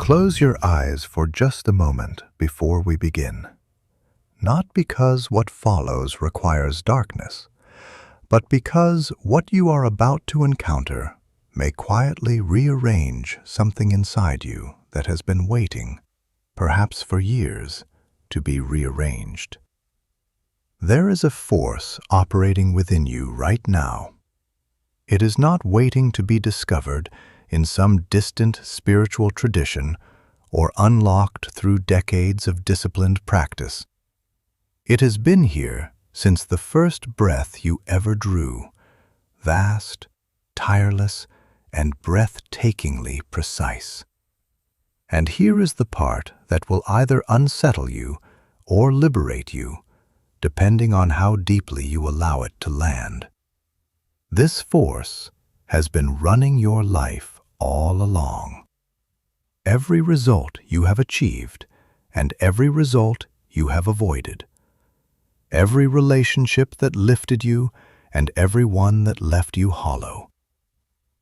Close your eyes for just a moment before we begin. Not because what follows requires darkness, but because what you are about to encounter may quietly rearrange something inside you that has been waiting, perhaps for years, to be rearranged. There is a force operating within you right now. It is not waiting to be discovered in some distant spiritual tradition or unlocked through decades of disciplined practice. It has been here since the first breath you ever drew, vast, tireless, and breathtakingly precise. And here is the part that will either unsettle you or liberate you, depending on how deeply you allow it to land. This force has been running your life all along. Every result you have achieved and every result you have avoided. Every relationship that lifted you and every one that left you hollow.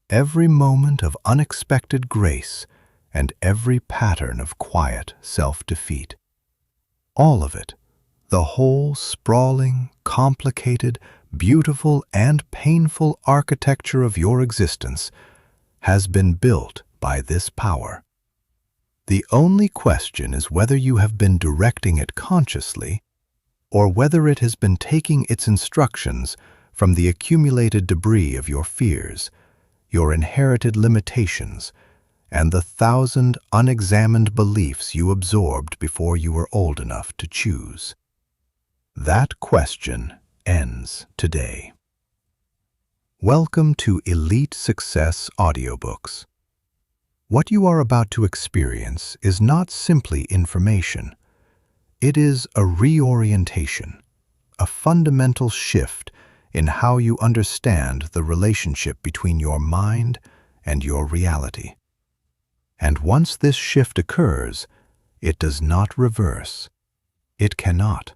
Every moment of unexpected grace and every pattern of quiet self-defeat. All of it, the whole sprawling, complicated, beautiful, and painful architecture of your existence has been built by this power. The only question is whether you have been directing it consciously or whether it has been taking its instructions from the accumulated debris of your fears, your inherited limitations, and the 1,000 unexamined beliefs you absorbed before you were old enough to choose. That question ends today. Welcome to Elite Success Audiobooks. What you are about to experience is not simply information. It is a reorientation, a fundamental shift in how you understand the relationship between your mind and your reality. And once this shift occurs, it does not reverse. It cannot.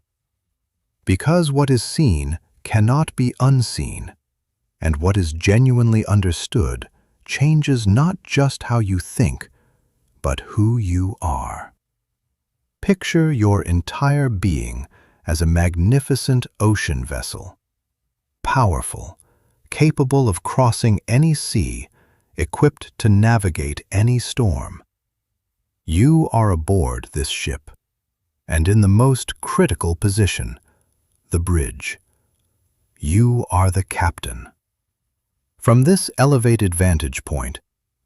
Because what is seen cannot be unseen, and what is genuinely understood changes not just how you think, but who you are. Picture your entire being as a magnificent ocean vessel, powerful, capable of crossing any sea, equipped to navigate any storm. You are aboard this ship, and in the most critical position, the bridge. You are the captain. From this elevated vantage point,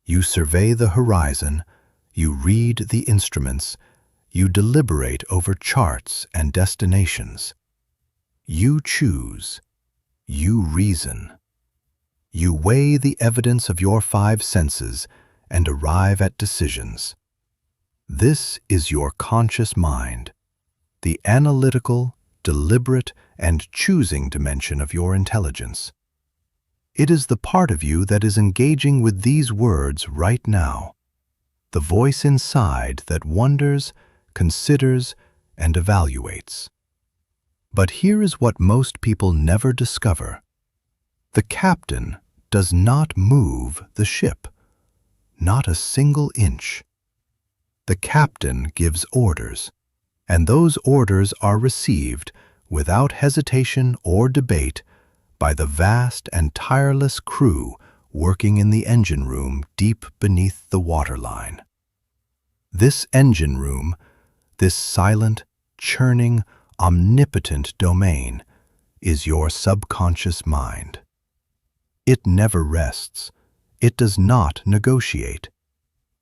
you survey the horizon, you read the instruments, you deliberate over charts and destinations. You choose. You reason. You weigh the evidence of your 5 senses and arrive at decisions. This is your conscious mind, the analytical, deliberate, and choosing dimension of your intelligence. It is the part of you that is engaging with these words right now, the voice inside that wonders, considers, and evaluates. But here is what most people never discover. The captain does not move the ship, not a single inch. The captain gives orders, and those orders are received without hesitation or debate by the vast and tireless crew working in the engine room deep beneath the waterline. This engine room, this silent, churning, omnipotent domain, is your subconscious mind. It never rests. It does not negotiate.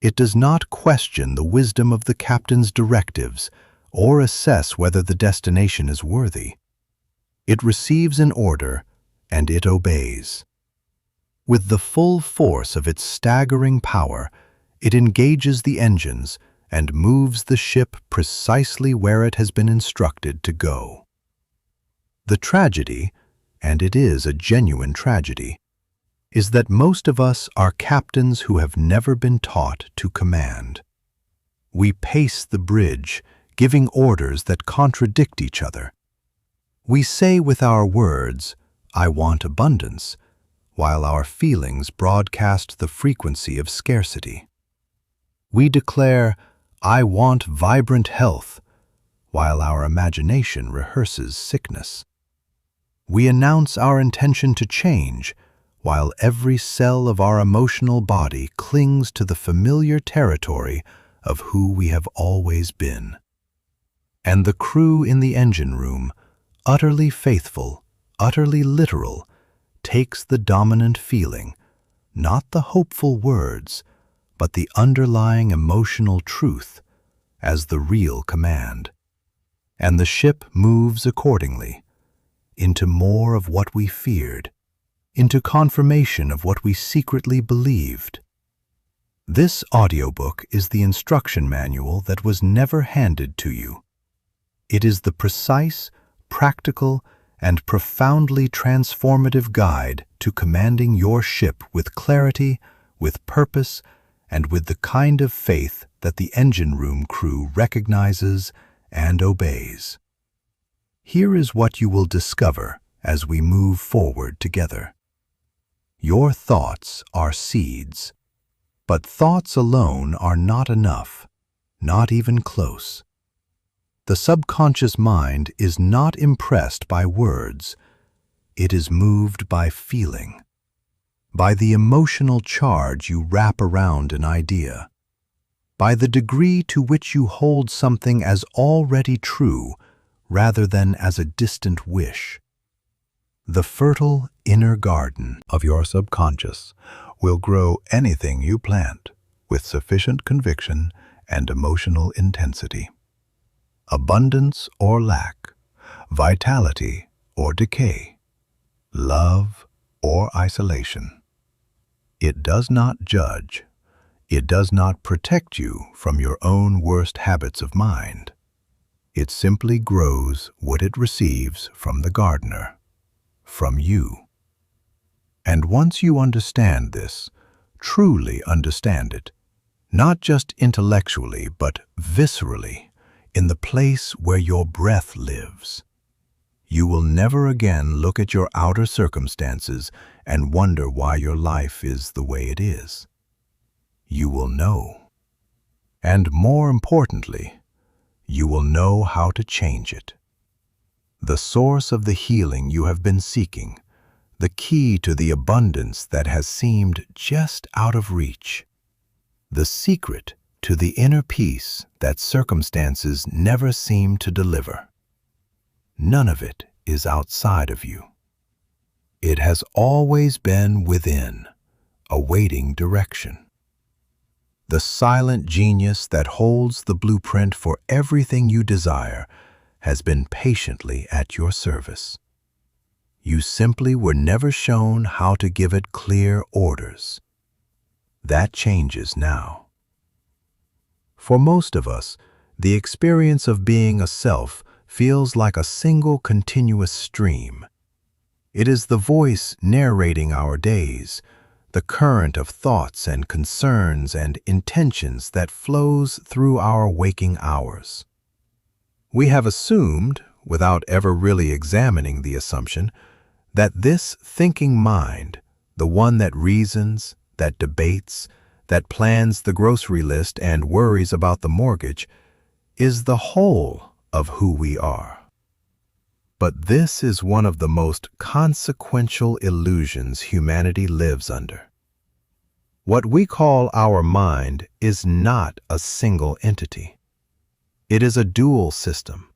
It does not question the wisdom of the captain's directives or assess whether the destination is worthy. It receives an order, and it obeys. With the full force of its staggering power, it engages the engines and moves the ship precisely where it has been instructed to go. The tragedy, and it is a genuine tragedy, is that most of us are captains who have never been taught to command. We pace the bridge, giving orders that contradict each other. We say with our words, "I want abundance," while our feelings broadcast the frequency of scarcity. We declare, "I want vibrant health," while our imagination rehearses sickness. We announce our intention to change, while every cell of our emotional body clings to the familiar territory of who we have always been. And the crew in the engine room, utterly faithful, utterly literal, takes the dominant feeling, not the hopeful words, but the underlying emotional truth, as the real command. And the ship moves accordingly, into more of what we feared, into confirmation of what we secretly believed. This audiobook is the instruction manual that was never handed to you. It is the precise, practical, and profoundly transformative guide to commanding your ship with clarity, with purpose, and with the kind of faith that the engine room crew recognizes and obeys. Here is what you will discover as we move forward together. Your thoughts are seeds, but thoughts alone are not enough, not even close. The subconscious mind is not impressed by words. It is moved by feeling, by the emotional charge you wrap around an idea, by the degree to which you hold something as already true rather than as a distant wish. The fertile inner garden of your subconscious will grow anything you plant with sufficient conviction and emotional intensity. Abundance or lack, vitality or decay, love or isolation. It does not judge. It does not protect you from your own worst habits of mind. It simply grows what it receives from the gardener, from you. And once you understand this, truly understand it, not just intellectually but viscerally, in the place where your breath lives, you will never again look at your outer circumstances and wonder why your life is the way it is. You will know. And more importantly, you will know how to change it. The source of the healing you have been seeking, the key to the abundance that has seemed just out of reach, the secret to the inner peace that circumstances never seem to deliver. None of it is outside of you. It has always been within, awaiting direction. The silent genius that holds the blueprint for everything you desire has been patiently at your service. You simply were never shown how to give it clear orders. That changes now. For most of us, the experience of being a self feels like a single continuous stream. It is the voice narrating our days, the current of thoughts and concerns and intentions that flows through our waking hours. We have assumed, without ever really examining the assumption, that this thinking mind, the one that reasons, that debates, that plans the grocery list and worries about the mortgage, is the whole of who we are. But this is one of the most consequential illusions humanity lives under. What we call our mind is not a single entity. It is a dual system,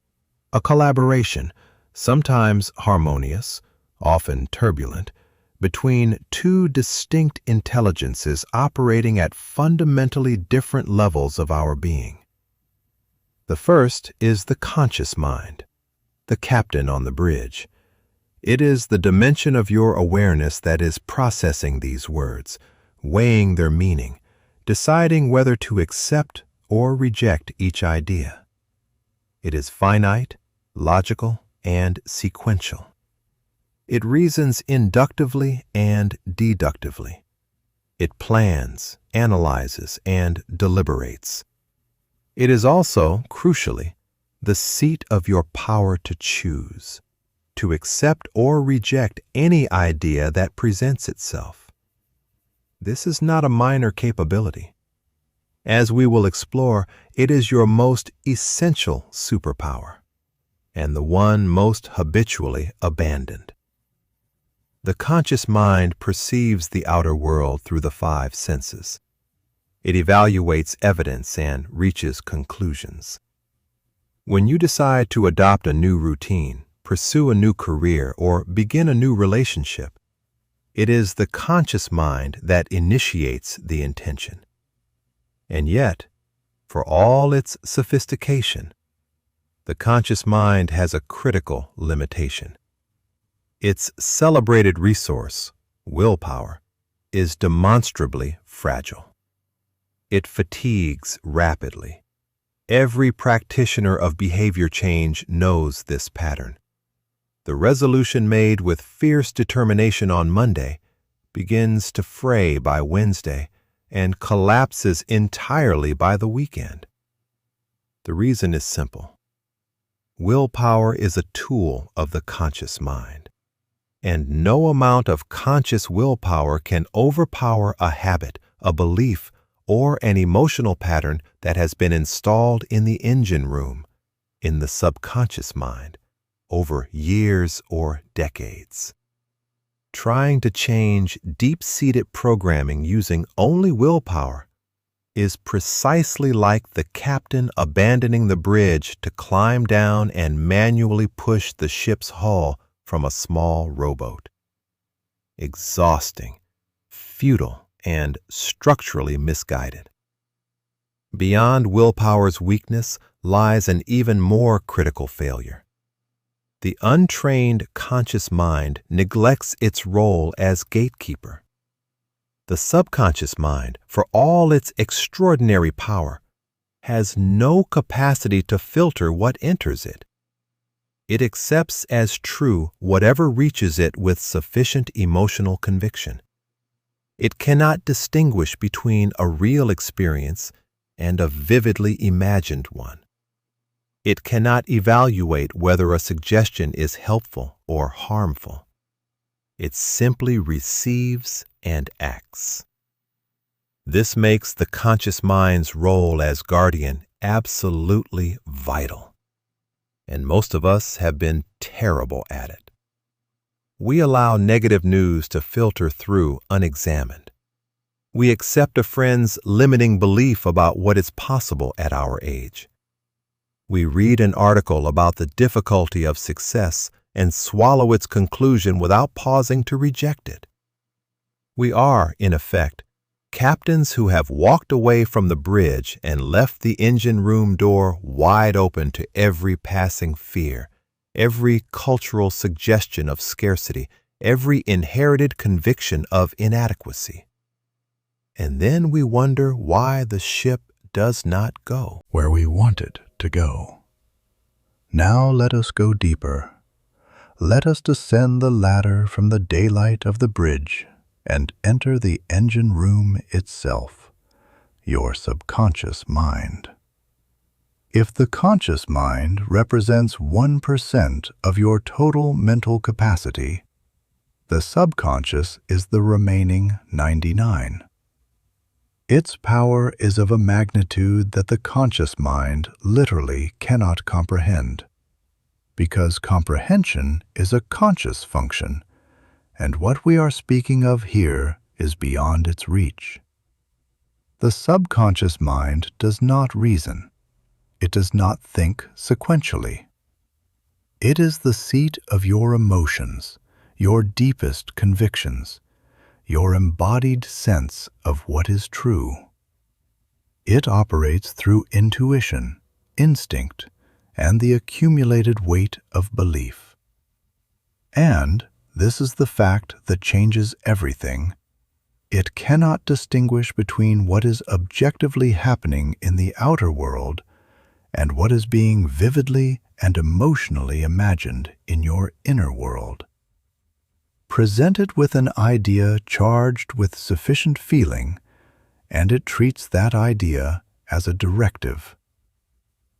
a collaboration, sometimes harmonious, often turbulent, between two distinct intelligences operating at fundamentally different levels of our being. The first is the conscious mind, the captain on the bridge. It is the dimension of your awareness that is processing these words, weighing their meaning, deciding whether to accept or reject each idea. It is finite, logical, and sequential. It reasons inductively and deductively. It plans, analyzes, and deliberates. It is also, crucially, the seat of your power to choose, to accept or reject any idea that presents itself. This is not a minor capability. As we will explore, it is your most essential superpower, and the one most habitually abandoned. The conscious mind perceives the outer world through the five senses. It evaluates evidence and reaches conclusions. When you decide to adopt a new routine, pursue a new career, or begin a new relationship, it is the conscious mind that initiates the intention. And yet, for all its sophistication, the conscious mind has a critical limitation. Its celebrated resource, willpower, is demonstrably fragile. It fatigues rapidly. Every practitioner of behavior change knows this pattern. The resolution made with fierce determination on Monday begins to fray by Wednesday and collapses entirely by the weekend. The reason is simple. Willpower is a tool of the conscious mind, and no amount of conscious willpower can overpower a habit, a belief, or an emotional pattern that has been installed in the engine room, in the subconscious mind, over years or decades. Trying to change deep-seated programming using only willpower is precisely like the captain abandoning the bridge to climb down and manually push the ship's hull from a small rowboat. Exhausting, futile, and structurally misguided. Beyond willpower's weakness lies an even more critical failure. The untrained conscious mind neglects its role as gatekeeper. The subconscious mind, for all its extraordinary power, has no capacity to filter what enters it. It accepts as true whatever reaches it with sufficient emotional conviction. It cannot distinguish between a real experience and a vividly imagined one. It cannot evaluate whether a suggestion is helpful or harmful. It simply receives and acts. This makes the conscious mind's role as guardian absolutely vital, and most of us have been terrible at it. We allow negative news to filter through unexamined. We accept a friend's limiting belief about what is possible at our age. We read an article about the difficulty of success and swallow its conclusion without pausing to reject it. We are, in effect, captains who have walked away from the bridge and left the engine room door wide open to every passing fear, every cultural suggestion of scarcity, every inherited conviction of inadequacy. And then we wonder why the ship does not go where we want it to go. Now let us go deeper. Let us descend the ladder from the daylight of the bridge and enter the engine room itself, your subconscious mind. If the conscious mind represents 1% of your total mental capacity, the subconscious is the remaining 99%. Its power is of a magnitude that the conscious mind literally cannot comprehend, because comprehension is a conscious function, and what we are speaking of here is beyond its reach. The subconscious mind does not reason. It does not think sequentially. It is the seat of your emotions, your deepest convictions, your embodied sense of what is true. It operates through intuition, instinct, and the accumulated weight of belief. And this is the fact that changes everything. It cannot distinguish between what is objectively happening in the outer world and what is being vividly and emotionally imagined in your inner world. Present it with an idea charged with sufficient feeling, and it treats that idea as a directive.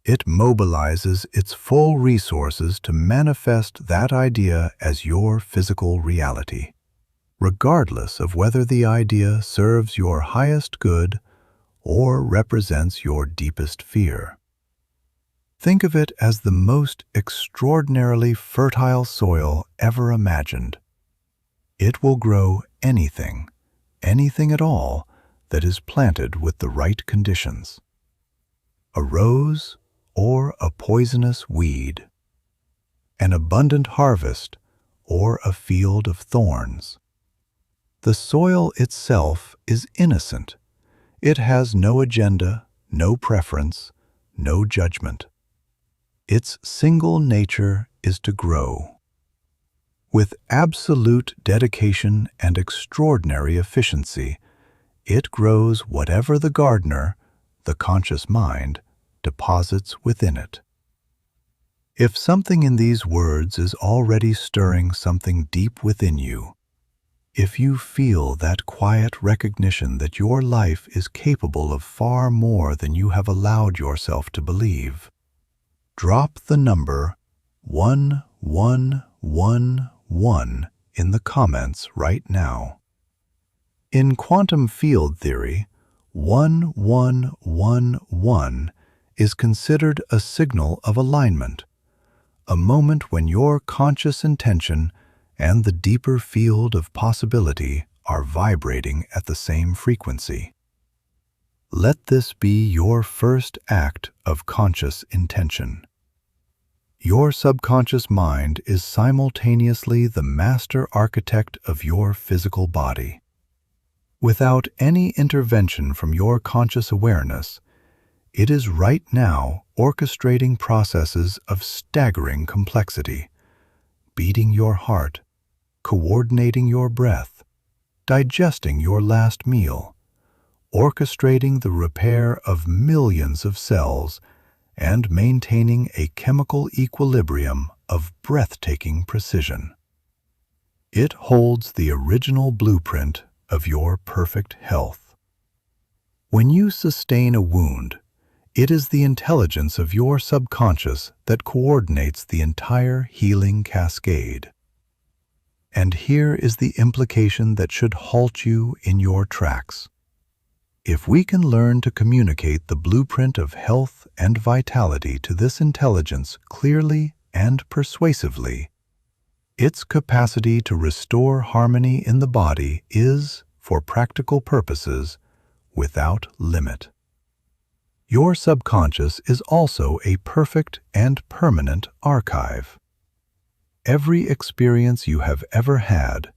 It mobilizes its full resources to manifest that idea as your physical reality, regardless of whether the idea serves your highest good or represents your deepest fear. Think of it as the most extraordinarily fertile soil ever imagined. It will grow anything at all, that is planted with the right conditions. A rose or a poisonous weed. An abundant harvest or a field of thorns. The soil itself is innocent. It has no agenda, no preference, no judgment. Its single nature is to grow. With absolute dedication and extraordinary efficiency, it grows whatever the gardener, the conscious mind, deposits within it. If something in these words is already stirring something deep within you, if you feel that quiet recognition that your life is capable of far more than you have allowed yourself to believe, drop the number 1111 in the comments right now. In quantum field theory, 1111 is considered a signal of alignment, a moment when your conscious intention and the deeper field of possibility are vibrating at the same frequency. Let this be your first act of conscious intention. Your subconscious mind is simultaneously the master architect of your physical body. Without any intervention from your conscious awareness, it is right now orchestrating processes of staggering complexity, beating your heart, coordinating your breath, digesting your last meal, orchestrating the repair of millions of cells, and maintaining a chemical equilibrium of breathtaking precision. It holds the original blueprint of your perfect health. When you sustain a wound, it is the intelligence of your subconscious that coordinates the entire healing cascade. And here is the implication that should halt you in your tracks. If we can learn to communicate the blueprint of health and vitality to this intelligence clearly and persuasively, its capacity to restore harmony in the body is, for practical purposes, without limit. Your subconscious is also a perfect and permanent archive. Every experience you have ever had,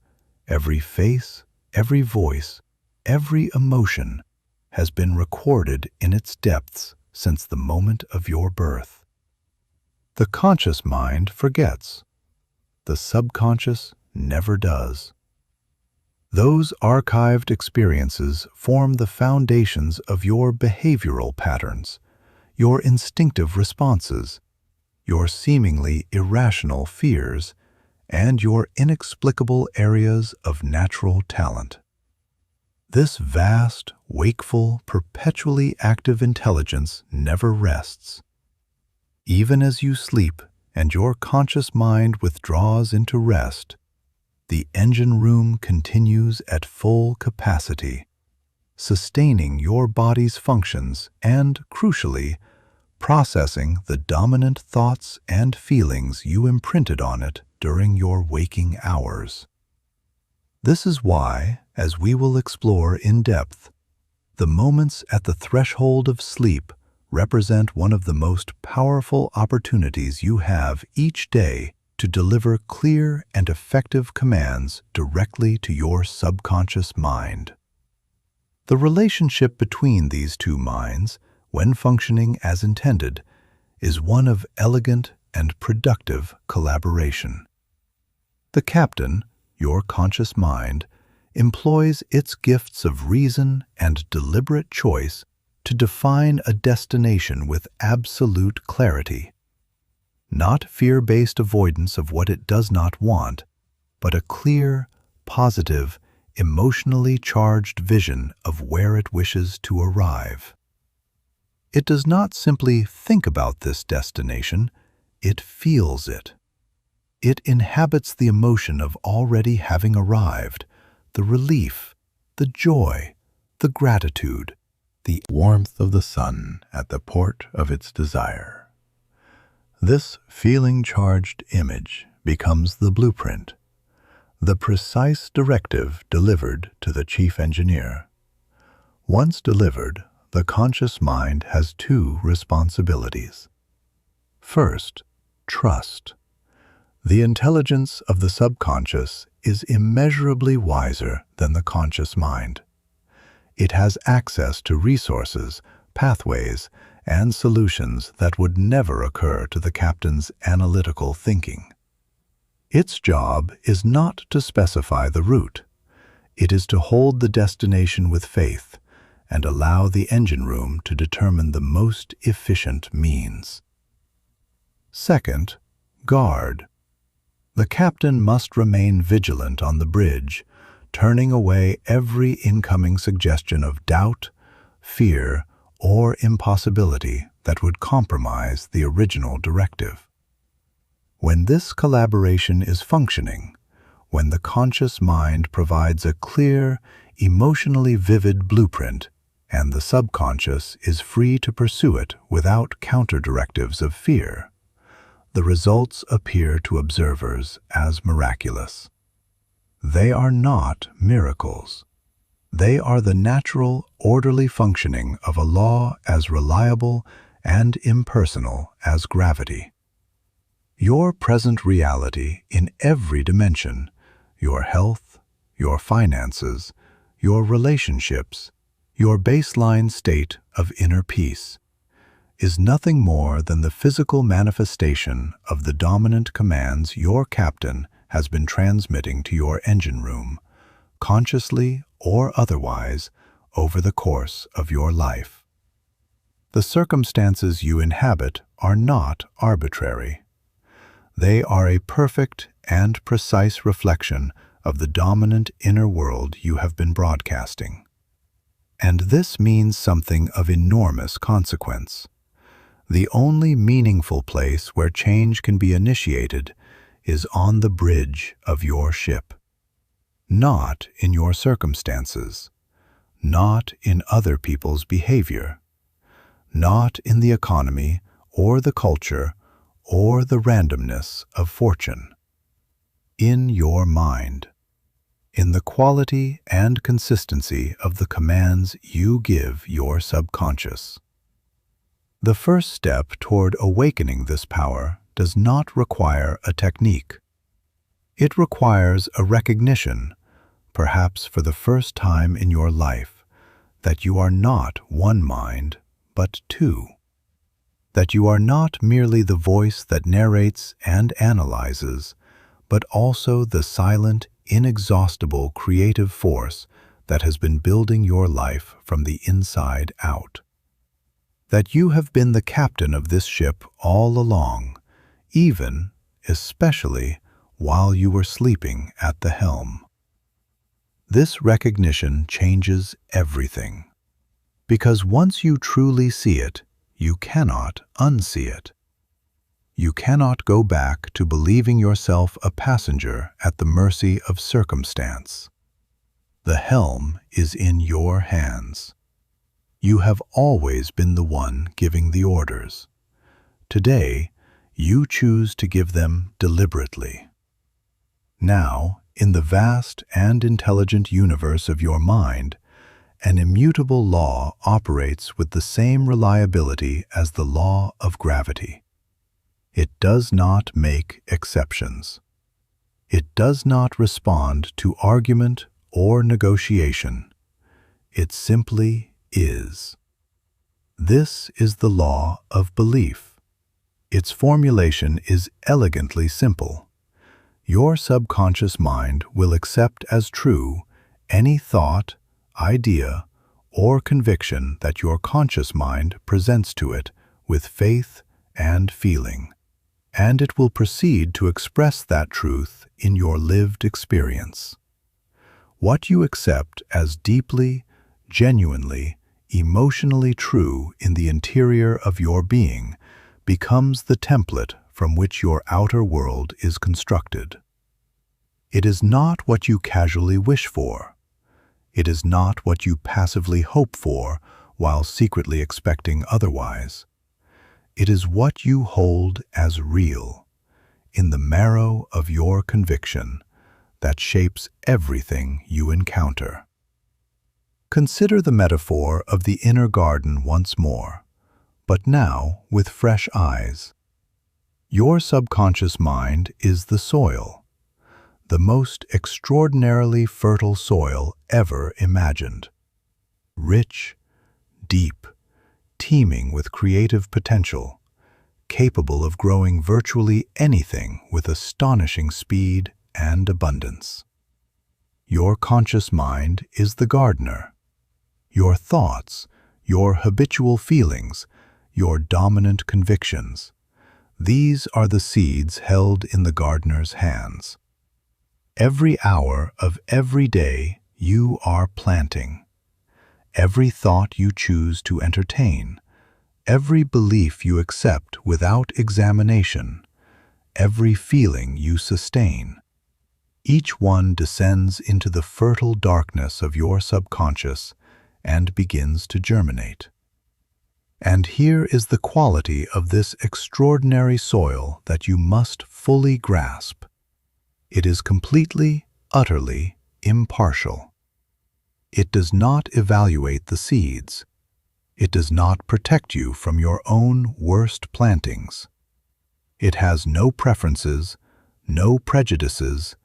every face, every voice, every emotion has been recorded in its depths since the moment of your birth. The conscious mind forgets. The subconscious never does. Those archived experiences form the foundations of your behavioral patterns, your instinctive responses, your seemingly irrational fears, and your inexplicable areas of natural talent. This vast, wakeful, perpetually active intelligence never rests. Even as you sleep and your conscious mind withdraws into rest, the engine room continues at full capacity, sustaining your body's functions and, crucially, processing the dominant thoughts and feelings you imprinted on it during your waking hours. This is why, as we will explore in depth, the moments at the threshold of sleep represent one of the most powerful opportunities you have each day to deliver clear and effective commands directly to your subconscious mind. The relationship between these two minds, when functioning as intended, is one of elegant and productive collaboration. The captain, your conscious mind, employs its gifts of reason and deliberate choice to define a destination with absolute clarity. Not fear-based avoidance of what it does not want, but a clear, positive, emotionally charged vision of where it wishes to arrive. It does not simply think about this destination, it feels it. It inhabits the emotion of already having arrived, the relief, the joy, the gratitude, the warmth of the sun at the port of its desire. This feeling-charged image becomes the blueprint, the precise directive delivered to the chief engineer. Once delivered, the conscious mind has two responsibilities. First, trust. The intelligence of the subconscious is immeasurably wiser than the conscious mind. It has access to resources, pathways, and solutions that would never occur to the captain's analytical thinking. Its job is not to specify the route. It is to hold the destination with faith and allow the engine room to determine the most efficient means. Second, guard. The captain must remain vigilant on the bridge, turning away every incoming suggestion of doubt, fear, or impossibility that would compromise the original directive. When this collaboration is functioning, when the conscious mind provides a clear, emotionally vivid blueprint, and the subconscious is free to pursue it without counter-directives of fear, the results appear to observers as miraculous. They are not miracles. They are the natural, orderly functioning of a law as reliable and impersonal as gravity. Your present reality in every dimension, your health, your finances, your relationships, your baseline state of inner peace, is nothing more than the physical manifestation of the dominant commands your captain has been transmitting to your engine room, consciously or otherwise, over the course of your life. The circumstances you inhabit are not arbitrary. They are a perfect and precise reflection of the dominant inner world you have been broadcasting. And this means something of enormous consequence. The only meaningful place where change can be initiated is on the bridge of your ship. Not in your circumstances, not in other people's behavior, not in the economy or the culture or the randomness of fortune. In your mind, in the quality and consistency of the commands you give your subconscious. The first step toward awakening this power does not require a technique. It requires a recognition, perhaps for the first time in your life, that you are not one mind, but two. That you are not merely the voice that narrates and analyzes, but also the silent, inexhaustible creative force that has been building your life from the inside out. That you have been the captain of this ship all along, even, especially, while you were sleeping at the helm. This recognition changes everything, because once you truly see it, you cannot unsee it. You cannot go back to believing yourself a passenger at the mercy of circumstance. The helm is in your hands. You have always been the one giving the orders. Today, you choose to give them deliberately. Now, in the vast and intelligent universe of your mind, an immutable law operates with the same reliability as the law of gravity. It does not make exceptions. It does not respond to argument or negotiation. It simply is. This is the law of belief. Its formulation is elegantly simple. Your subconscious mind will accept as true any thought, idea, or conviction that your conscious mind presents to it with faith and feeling, and it will proceed to express that truth in your lived experience. What you accept as deeply, genuinely, emotionally true in the interior of your being becomes the template from which your outer world is constructed. It is not what you casually wish for. It is not what you passively hope for while secretly expecting otherwise. It is what you hold as real, in the marrow of your conviction, that shapes everything you encounter. Consider the metaphor of the inner garden once more, but now with fresh eyes. Your subconscious mind is the soil, the most extraordinarily fertile soil ever imagined. Rich, deep, teeming with creative potential, capable of growing virtually anything with astonishing speed and abundance. Your conscious mind is the gardener. Your thoughts, your habitual feelings, your dominant convictions, these are the seeds held in the gardener's hands. Every hour of every day you are planting. Every thought you choose to entertain, every belief you accept without examination, every feeling you sustain, each one descends into the fertile darkness of your subconscious and begins to germinate. And here is the quality of this extraordinary soil that you must fully grasp. It is completely, utterly impartial. It does not evaluate the seeds. It does not protect you from your own worst plantings. It has no preferences, no prejudices,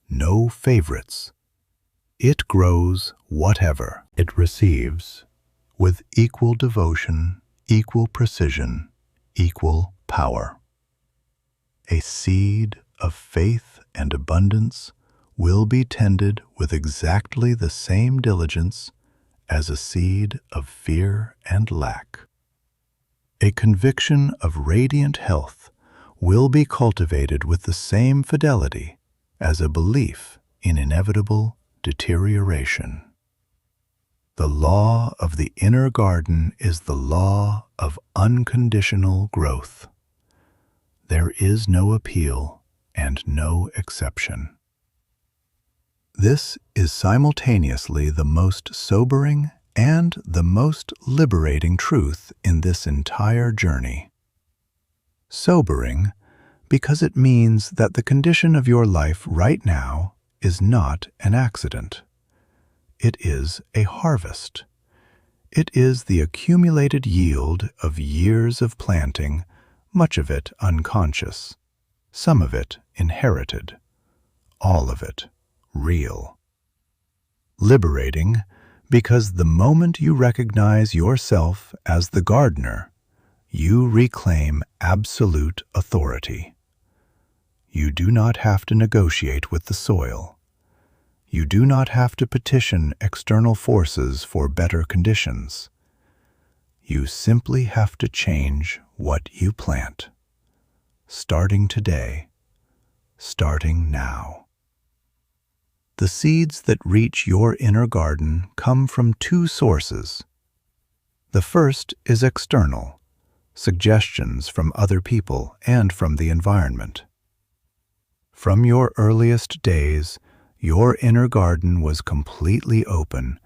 no favorites. It grows whatever it receives, with equal devotion, equal precision, equal power. A seed of faith and abundance will be tended with exactly the same diligence as a seed of fear and lack. A conviction of radiant health will be cultivated with the same fidelity as a belief in inevitable deterioration. The law of the inner garden is the law of unconditional growth. There is no appeal and no exception. This is simultaneously the most sobering and the most liberating truth in this entire journey. Sobering because it means that the condition of your life right now is not an accident. It is a harvest. It is the accumulated yield of years of planting, much of it unconscious, some of it inherited, all of it real. Liberating because the moment you recognize yourself as the gardener, you reclaim absolute authority. You do not have to negotiate with the soil. You do not have to petition external forces for better conditions. You simply have to change what you plant. Starting today, starting now. The seeds that reach your inner garden come from two sources. The first is external, suggestions from other people and from the environment. From your earliest days, your inner garden was completely open,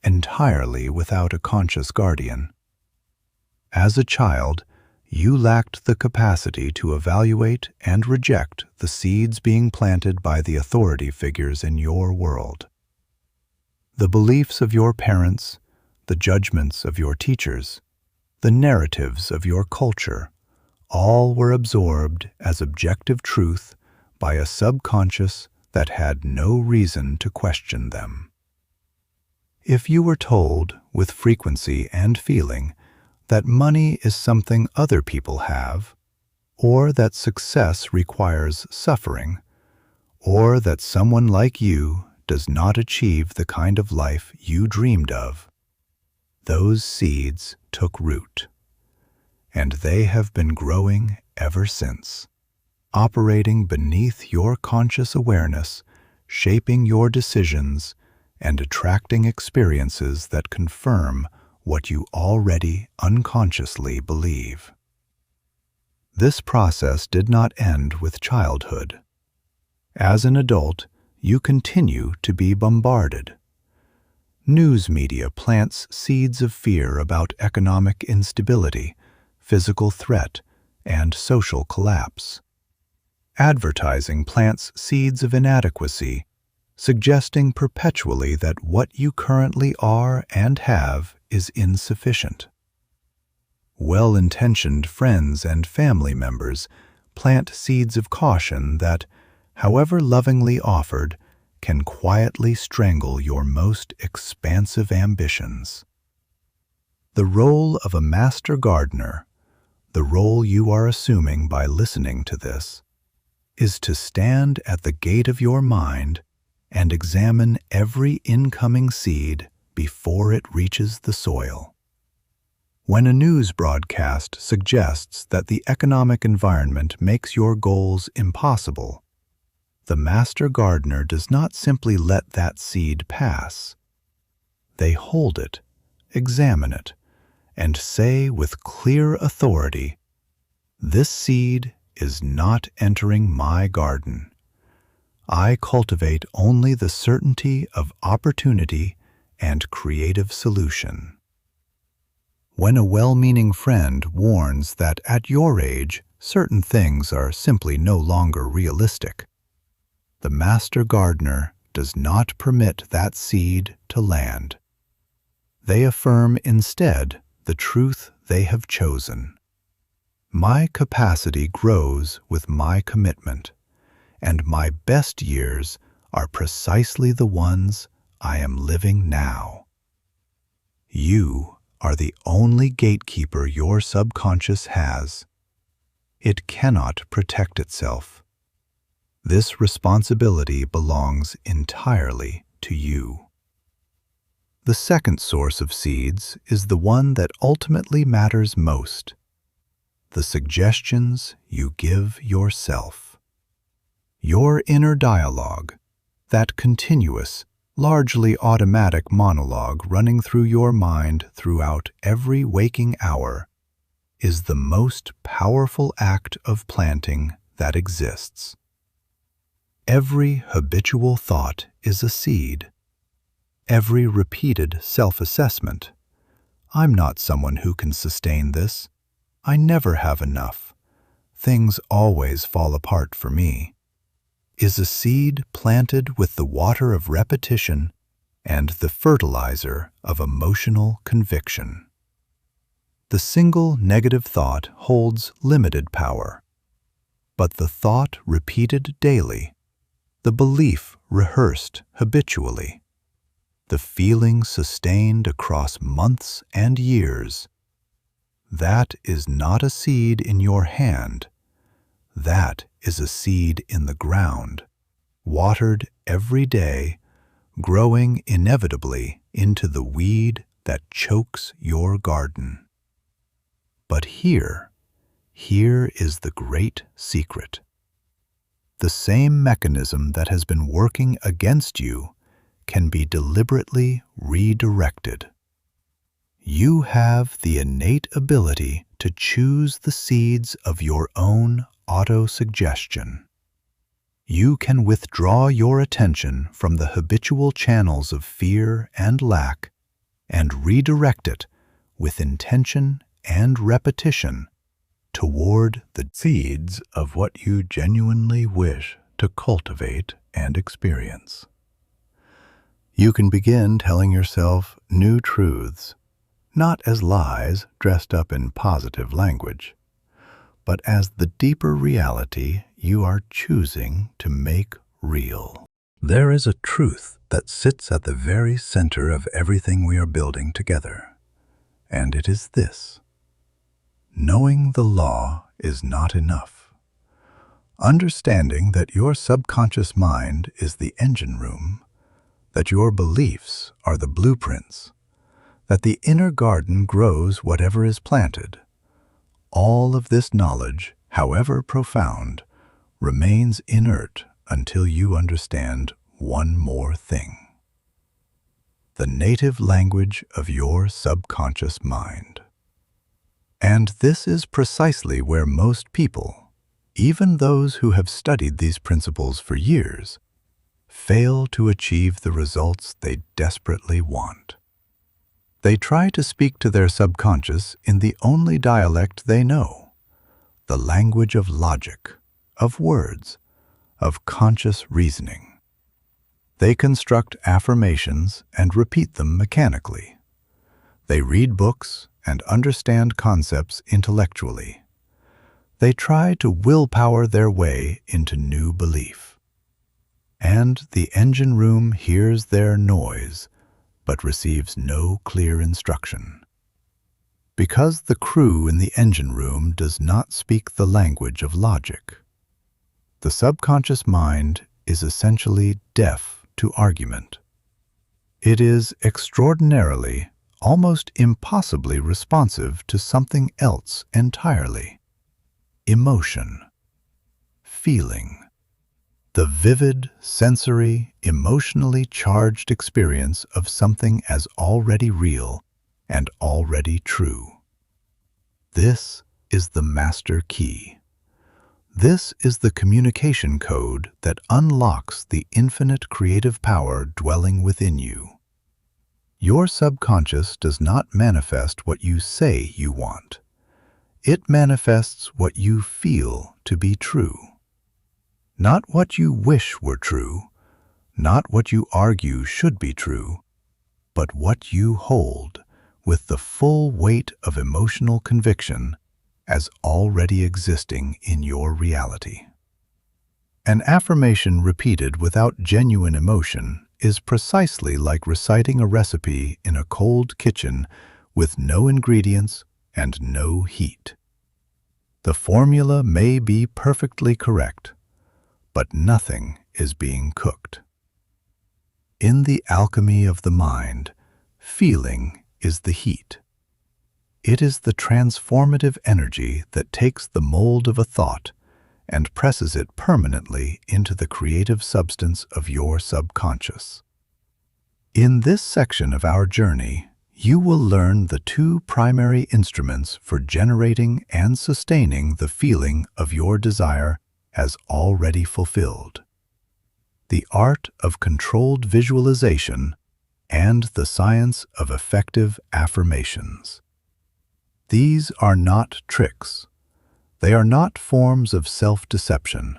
entirely without a conscious guardian. As a child, you lacked the capacity to evaluate and reject the seeds being planted by the authority figures in your world. The beliefs of your parents, the judgments of your teachers, the narratives of your culture, all were absorbed as objective truth by a subconscious that had no reason to question them. If you were told, with frequency and feeling, that money is something other people have, or that success requires suffering, or that someone like you does not achieve the kind of life you dreamed of, those seeds took root, and they have been growing ever since, operating beneath your conscious awareness, shaping your decisions, and attracting experiences that confirm what you already unconsciously believe. This process did not end with childhood. As an adult, you continue to be bombarded. News media plants seeds of fear about economic instability, physical threat, and social collapse. Advertising plants seeds of inadequacy, suggesting perpetually that what you currently are and have is insufficient. Well-intentioned friends and family members plant seeds of caution that, however lovingly offered, can quietly strangle your most expansive ambitions. The role of a master gardener, the role you are assuming by listening to this, is to stand at the gate of your mind and examine every incoming seed before it reaches the soil. When a news broadcast suggests that the economic environment makes your goals impossible, the master gardener does not simply let that seed pass. They hold it, examine it, and say with clear authority, "This seed is not entering my garden. I cultivate only the certainty of opportunity and creative solution." When a well-meaning friend warns that at your age certain things are simply no longer realistic, the master gardener does not permit that seed to land. They affirm instead the truth they have chosen. My capacity grows with my commitment, and my best years are precisely the ones I am living now. You are the only gatekeeper your subconscious has. It cannot protect itself. This responsibility belongs entirely to you. The second source of seeds is the one that ultimately matters most: the suggestions you give yourself. Your inner dialogue, that continuous, largely automatic monologue running through your mind throughout every waking hour, is the most powerful act of planting that exists. Every habitual thought is a seed. Every repeated self-assessment, "I'm not someone who can sustain this. I never have enough. Things always fall apart for me," is a seed planted with the water of repetition and the fertilizer of emotional conviction. The single negative thought holds limited power, but the thought repeated daily, the belief rehearsed habitually, the feeling sustained across months and years, that is not a seed in your hand. That is a seed in the ground, watered every day, growing inevitably into the weed that chokes your garden. But here is the great secret. The same mechanism that has been working against you can be deliberately redirected. You have the innate ability to choose the seeds of your own auto-suggestion. You can withdraw your attention from the habitual channels of fear and lack and redirect it with intention and repetition toward the seeds of what you genuinely wish to cultivate and experience. You can begin telling yourself new truths, not as lies dressed up in positive language, but as the deeper reality you are choosing to make real. There is a truth that sits at the very center of everything we are building together, and it is this: knowing the law is not enough. Understanding that your subconscious mind is the engine room, that your beliefs are the blueprints, that the inner garden grows whatever is planted. All of this knowledge, however profound, remains inert until you understand one more thing: the native language of your subconscious mind. And this is precisely where most people, even those who have studied these principles for years, fail to achieve the results they desperately want. They try to speak to their subconscious in the only dialect they know, the language of logic, of words, of conscious reasoning. They construct affirmations and repeat them mechanically. They read books and understand concepts intellectually. They try to willpower their way into new belief. And the engine room hears their noise, but receives no clear instruction. Because the crew in the engine room does not speak the language of logic. The subconscious mind is essentially deaf to argument. It is extraordinarily, almost impossibly responsive to something else entirely: emotion, feeling. The vivid, sensory, emotionally charged experience of something as already real and already true. This is the master key. This is the communication code that unlocks the infinite creative power dwelling within you. Your subconscious does not manifest what you say you want. It manifests what you feel to be true. Not what you wish were true, not what you argue should be true, but what you hold with the full weight of emotional conviction as already existing in your reality. An affirmation repeated without genuine emotion is precisely like reciting a recipe in a cold kitchen with no ingredients and no heat. The formula may be perfectly correct, but nothing is being cooked. In the alchemy of the mind, feeling is the heat. It is the transformative energy that takes the mold of a thought and presses it permanently into the creative substance of your subconscious. In this section of our journey, you will learn the two primary instruments for generating and sustaining the feeling of your desire as already fulfilled: the art of controlled visualization and the science of effective affirmations. These are not tricks. They are not forms of self-deception.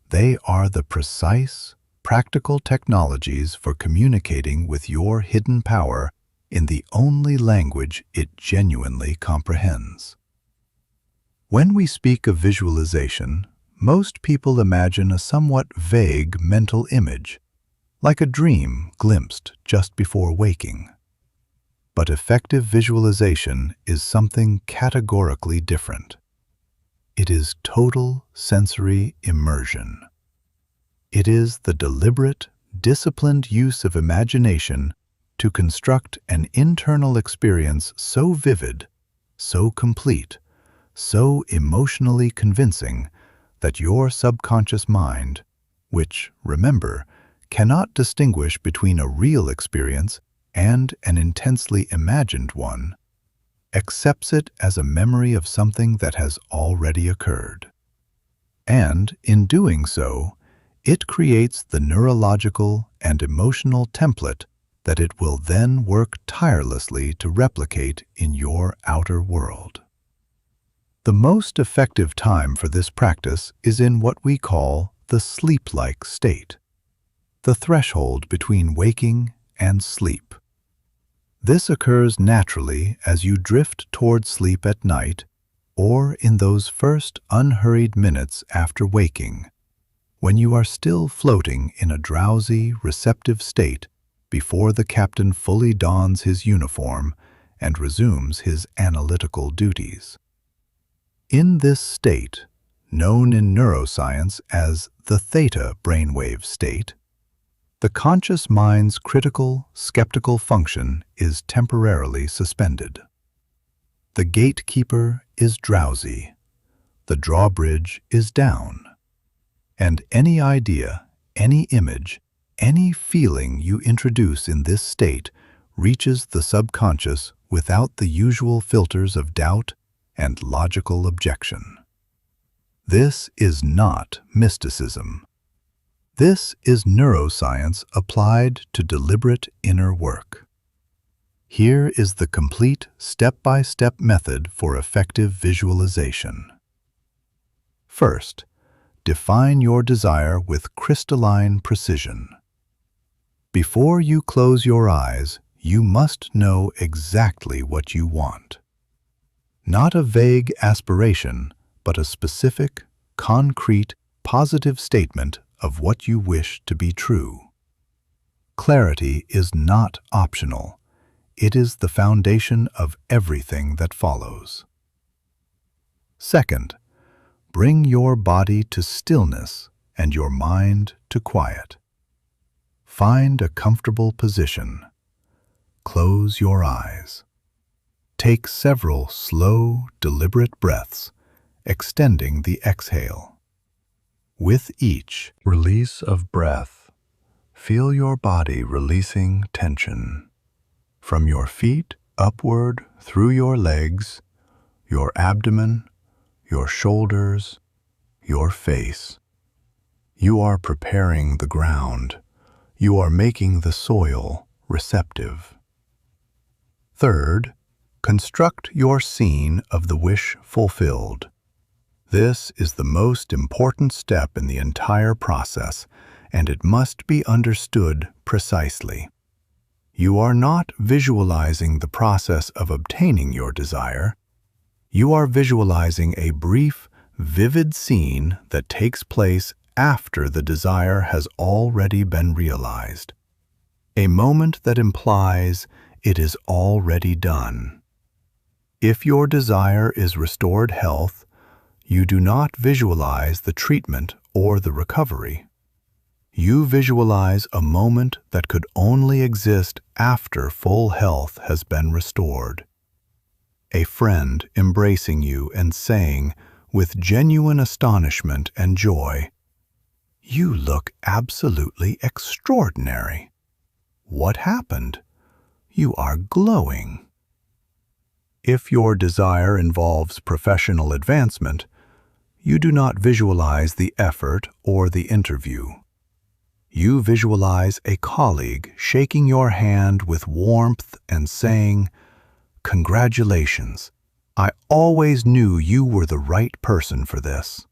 They are the precise, practical technologies for communicating with your hidden power in the only language it genuinely comprehends. When we speak of visualization, most people imagine a somewhat vague mental image, like a dream glimpsed just before waking. But effective visualization is something categorically different. It is total sensory immersion. It is the deliberate, disciplined use of imagination to construct an internal experience so vivid, so complete, so emotionally convincing that your subconscious mind, which, remember, cannot distinguish between a real experience and an intensely imagined one, accepts it as a memory of something that has already occurred. And, in doing so, it creates the neurological and emotional template that it will then work tirelessly to replicate in your outer world. The most effective time for this practice is in what we call the sleep-like state, the threshold between waking and sleep. This occurs naturally as you drift toward sleep at night or in those first unhurried minutes after waking, when you are still floating in a drowsy, receptive state before the captain fully dons his uniform and resumes his analytical duties. In this state, known in neuroscience as the theta brainwave state, the conscious mind's critical, skeptical function is temporarily suspended. The gatekeeper is drowsy, the drawbridge is down, and any idea, any image, any feeling you introduce in this state reaches the subconscious without the usual filters of doubt and logical objection. This is not mysticism. This is neuroscience applied to deliberate inner work. Here is the complete step-by-step method for effective visualization. First, define your desire with crystalline precision. Before you close your eyes, you must know exactly what you want. Not a vague aspiration, but a specific, concrete, positive statement of what you wish to be true. Clarity is not optional. It is the foundation of everything that follows. Second, bring your body to stillness and your mind to quiet. Find a comfortable position. Close your eyes. Take several slow, deliberate breaths, extending the exhale. With each release of breath, feel your body releasing tension. From your feet upward through your legs, your abdomen, your shoulders, your face. You are preparing the ground. You are making the soil receptive. Third, construct your scene of the wish fulfilled. This is the most important step in the entire process, and it must be understood precisely. You are not visualizing the process of obtaining your desire. You are visualizing a brief, vivid scene that takes place after the desire has already been realized. A moment that implies it is already done. If your desire is restored health, you do not visualize the treatment or the recovery. You visualize a moment that could only exist after full health has been restored. A friend embracing you and saying, with genuine astonishment and joy, "You look absolutely extraordinary. What happened? You are glowing." If your desire involves professional advancement, you do not visualize the effort or the interview. You visualize a colleague shaking your hand with warmth and saying, "Congratulations, I always knew you were the right person for this."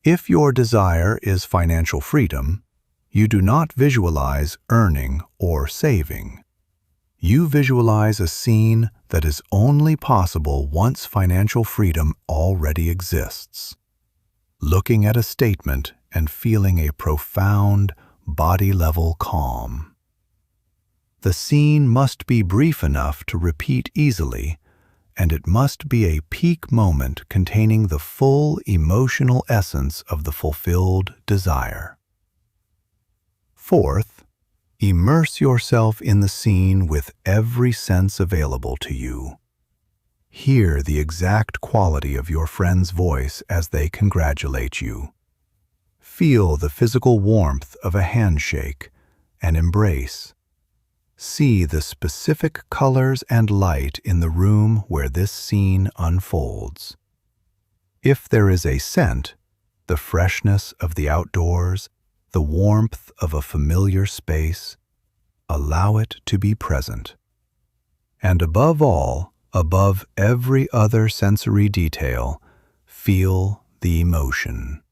If your desire is financial freedom, you do not visualize earning or saving. You visualize a scene that is only possible once financial freedom already exists. Looking at a statement and feeling a profound, body-level calm. The scene must be brief enough to repeat easily, and it must be a peak moment containing the full emotional essence of the fulfilled desire. Fourth, immerse yourself in the scene with every sense available to you. Hear the exact quality of your friend's voice as they congratulate you. Feel the physical warmth of a handshake, an embrace. See the specific colors and light in the room where this scene unfolds. If there is a scent, the freshness of the outdoors, the warmth of a familiar space, allow it to be present. And above all, above every other sensory detail, feel the emotion,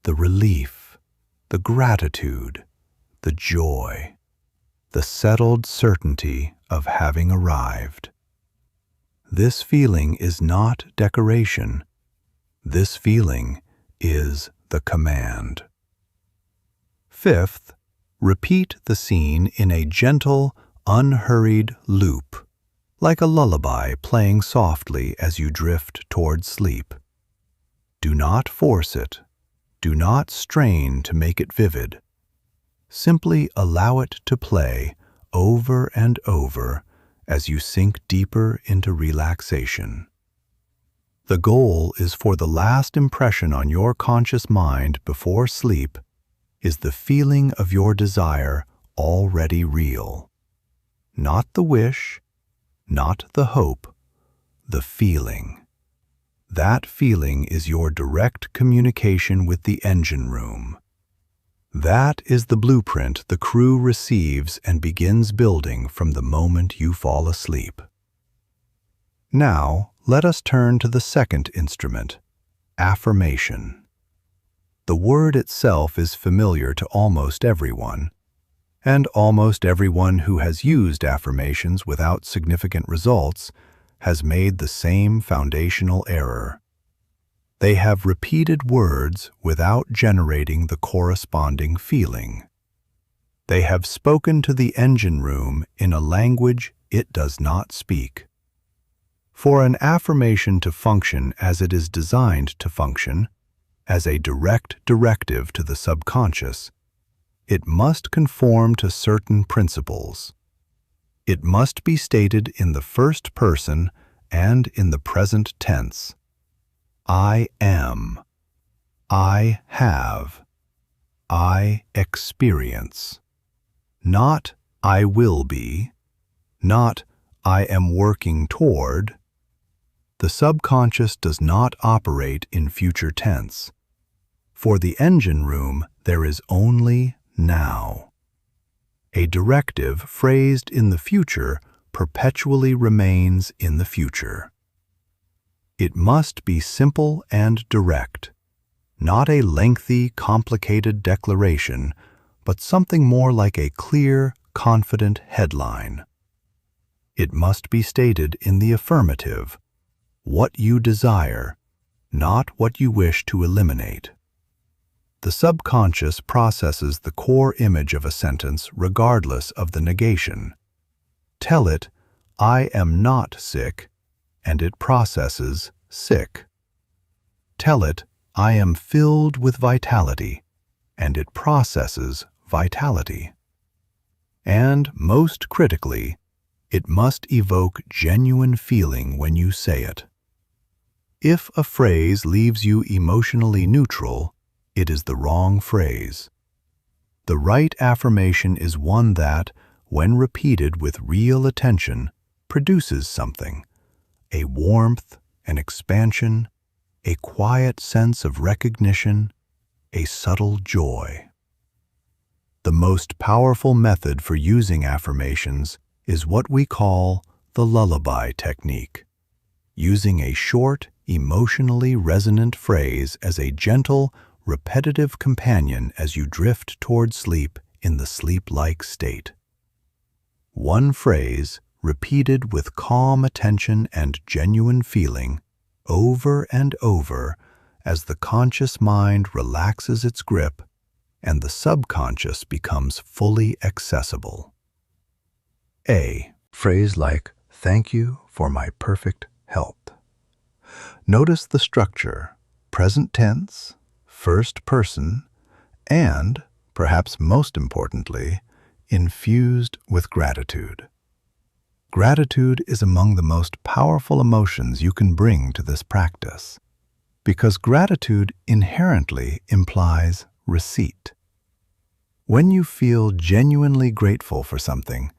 the relief, the gratitude, the joy, the settled certainty of having arrived. This feeling is not decoration. This feeling is the command. Fifth, repeat the scene in a gentle, unhurried loop, like a lullaby playing softly as you drift toward sleep. Do not force it. Do not strain to make it vivid. Simply allow it to play over and over as you sink deeper into relaxation. The goal is for the last impression on your conscious mind before sleep is the feeling of your desire already real. Not the wish, not the hope, the feeling. That feeling is your direct communication with the engine room. That is the blueprint the crew receives and begins building from the moment you fall asleep. Now, let us turn to the second instrument, affirmation. The word itself is familiar to almost everyone, and almost everyone who has used affirmations without significant results has made the same foundational error. They have repeated words without generating the corresponding feeling. They have spoken to the engine room in a language it does not speak. For an affirmation to function as it is designed to function, as a direct directive to the subconscious, it must conform to certain principles. It must be stated in the first person and in the present tense. I am, I have, I experience. Not I will be, not I am working toward. The subconscious does not operate in future tense. For the engine room, there is only now. A directive phrased in the future perpetually remains in the future. It must be simple and direct, not a lengthy, complicated declaration, but something more like a clear, confident headline. It must be stated in the affirmative, what you desire, not what you wish to eliminate. The subconscious processes the core image of a sentence regardless of the negation. Tell it, I am not sick, and it processes sick. Tell it, I am filled with vitality, and it processes vitality. And, most critically, it must evoke genuine feeling when you say it. If a phrase leaves you emotionally neutral, it is the wrong phrase. The right affirmation is one that, when repeated with real attention, produces something, a warmth, an expansion, a quiet sense of recognition, a subtle joy. The most powerful method for using affirmations is what we call the lullaby technique, using a short, emotionally resonant phrase as a gentle, repetitive companion as you drift toward sleep in the sleep-like state. One phrase, repeated with calm attention and genuine feeling, over and over, as the conscious mind relaxes its grip and the subconscious becomes fully accessible. A phrase like, thank you for my perfect health. Notice the structure, present tense, first person, and, perhaps most importantly, infused with gratitude. Gratitude is among the most powerful emotions you can bring to this practice, because gratitude inherently implies receipt. When you feel genuinely grateful for something,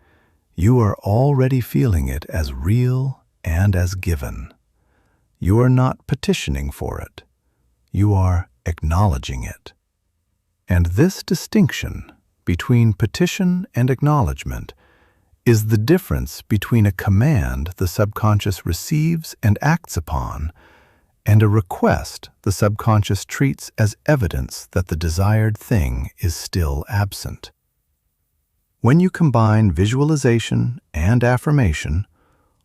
you are already feeling it as real and as given. You are not petitioning for it. You are acknowledging it. And this distinction between petition and acknowledgement is the difference between a command the subconscious receives and acts upon and a request the subconscious treats as evidence that the desired thing is still absent. When you combine visualization and affirmation,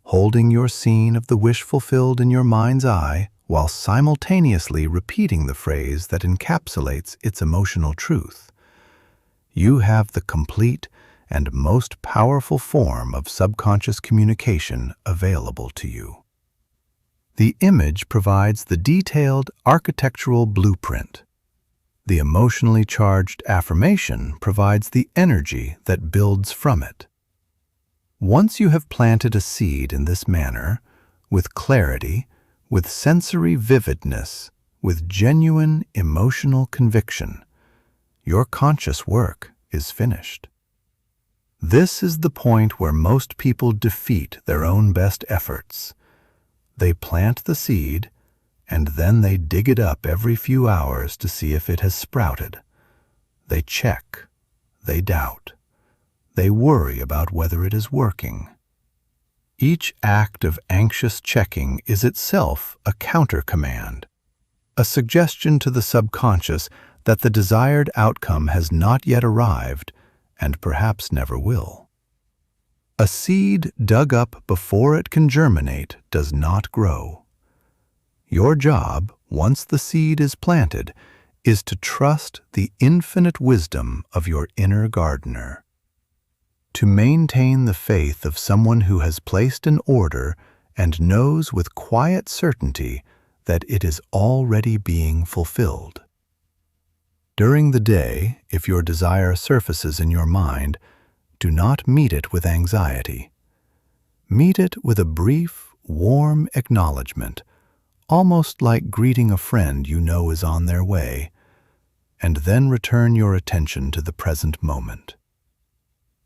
holding your scene of the wish fulfilled in your mind's eye while simultaneously repeating the phrase that encapsulates its emotional truth, you have the complete and most powerful form of subconscious communication available to you. The image provides the detailed architectural blueprint. The emotionally charged affirmation provides the energy that builds from it. Once you have planted a seed in this manner, with clarity, with sensory vividness, with genuine emotional conviction, your conscious work is finished. This is the point where most people defeat their own best efforts. They plant the seed, and then they dig it up every few hours to see if it has sprouted. They check, they doubt, they worry about whether it is working. Each act of anxious checking is itself a counter-command, a suggestion to the subconscious that the desired outcome has not yet arrived and perhaps never will. A seed dug up before it can germinate does not grow. Your job, once the seed is planted, is to trust the infinite wisdom of your inner gardener. To maintain the faith of someone who has placed an order and knows with quiet certainty that it is already being fulfilled. During the day, if your desire surfaces in your mind, do not meet it with anxiety. Meet it with a brief, warm acknowledgement, almost like greeting a friend you know is on their way, and then return your attention to the present moment.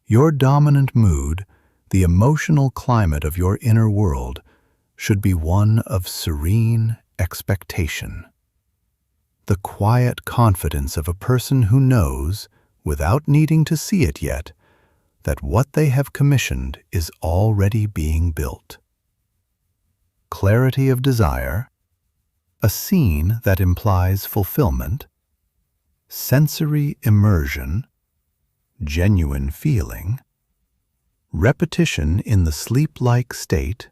Your dominant mood, the emotional climate of your inner world, should be one of serene expectation. The quiet confidence of a person who knows, without needing to see it yet, that what they have commissioned is already being built. Clarity of desire, a scene that implies fulfillment, sensory immersion, genuine feeling, repetition in the sleep-like state,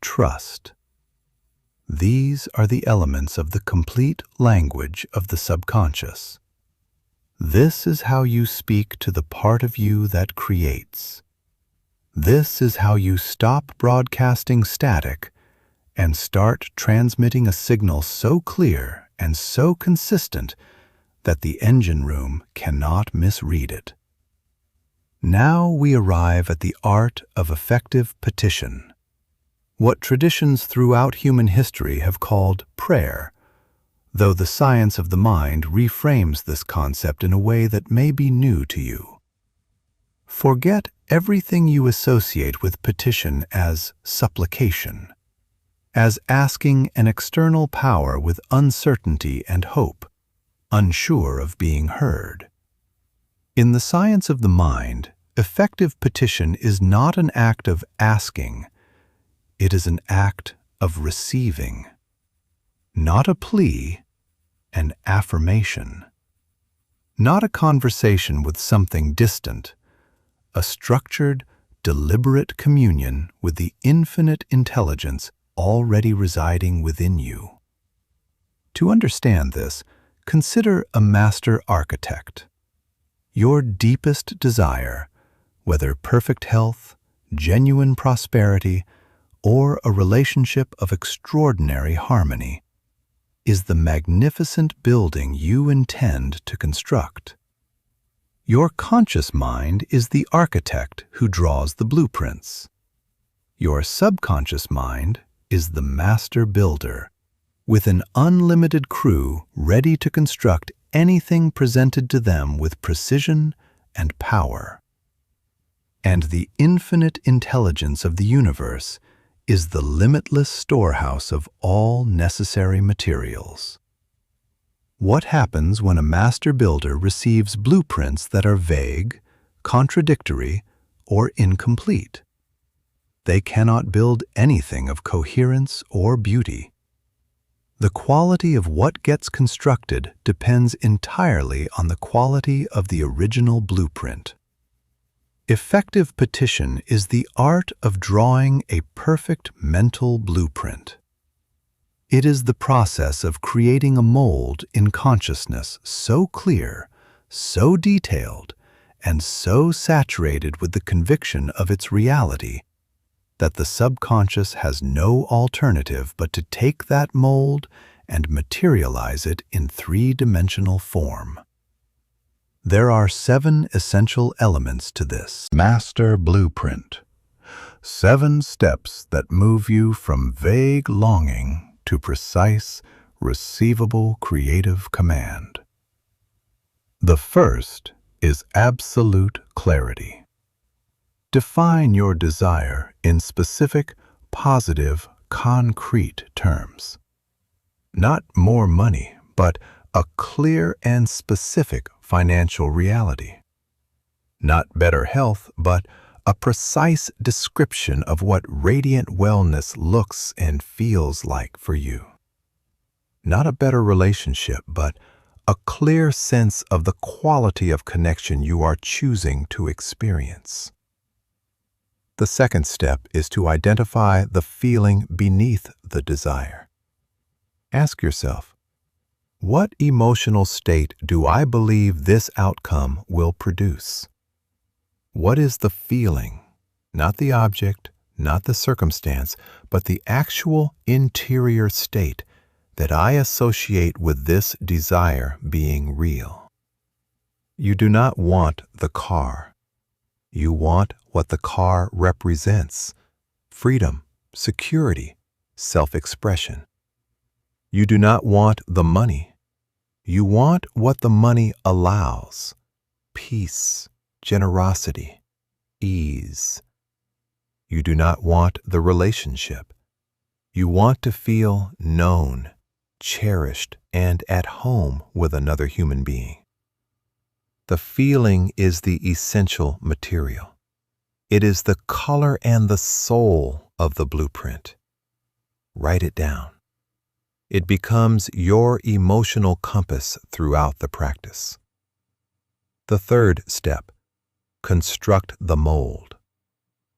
trust. These are the elements of the complete language of the subconscious. This is how you speak to the part of you that creates. This is how you stop broadcasting static and start transmitting a signal so clear and so consistent that the engine room cannot misread it. Now we arrive at the art of effective petition, what traditions throughout human history have called prayer, though the science of the mind reframes this concept in a way that may be new to you. Forget everything you associate with petition as supplication, as asking an external power with uncertainty and hope, unsure of being heard. In the science of the mind, effective petition is not an act of asking, it is an act of receiving. Not a plea, an affirmation. Not a conversation with something distant, a structured, deliberate communion with the infinite intelligence already residing within you. To understand this, consider a master architect. Your deepest desire, whether perfect health, genuine prosperity, or a relationship of extraordinary harmony, is the magnificent building you intend to construct. Your conscious mind is the architect who draws the blueprints. Your subconscious mind is the master builder, with an unlimited crew ready to construct anything presented to them with precision and power. And the infinite intelligence of the universe is the limitless storehouse of all necessary materials. What happens when a master builder receives blueprints that are vague, contradictory, or incomplete? They cannot build anything of coherence or beauty. The quality of what gets constructed depends entirely on the quality of the original blueprint. Effective petition is the art of drawing a perfect mental blueprint. It is the process of creating a mold in consciousness so clear, so detailed, and so saturated with the conviction of its reality that the subconscious has no alternative but to take that mold and materialize it in three-dimensional form. There are 7 essential elements to this master blueprint. 7 steps that move you from vague longing to precise, receivable creative command. The first is absolute clarity. Define your desire in specific, positive, concrete terms. Not more money, but a clear and specific financial reality. Not better health, but a precise description of what radiant wellness looks and feels like for you. Not a better relationship, but a clear sense of the quality of connection you are choosing to experience. The second step is to identify the feeling beneath the desire. Ask yourself, what emotional state do I believe this outcome will produce? What is the feeling, not the object, not the circumstance, but the actual interior state that I associate with this desire being real? You do not want the car. You want what the car represents: freedom, security, self-expression. You do not want the money. You want what the money allows: peace, generosity, ease. You do not want the relationship. You want to feel known, cherished, and at home with another human being. The feeling is the essential material. It is the color and the soul of the blueprint. Write it down. It becomes your emotional compass throughout the practice. The third step: construct the mold.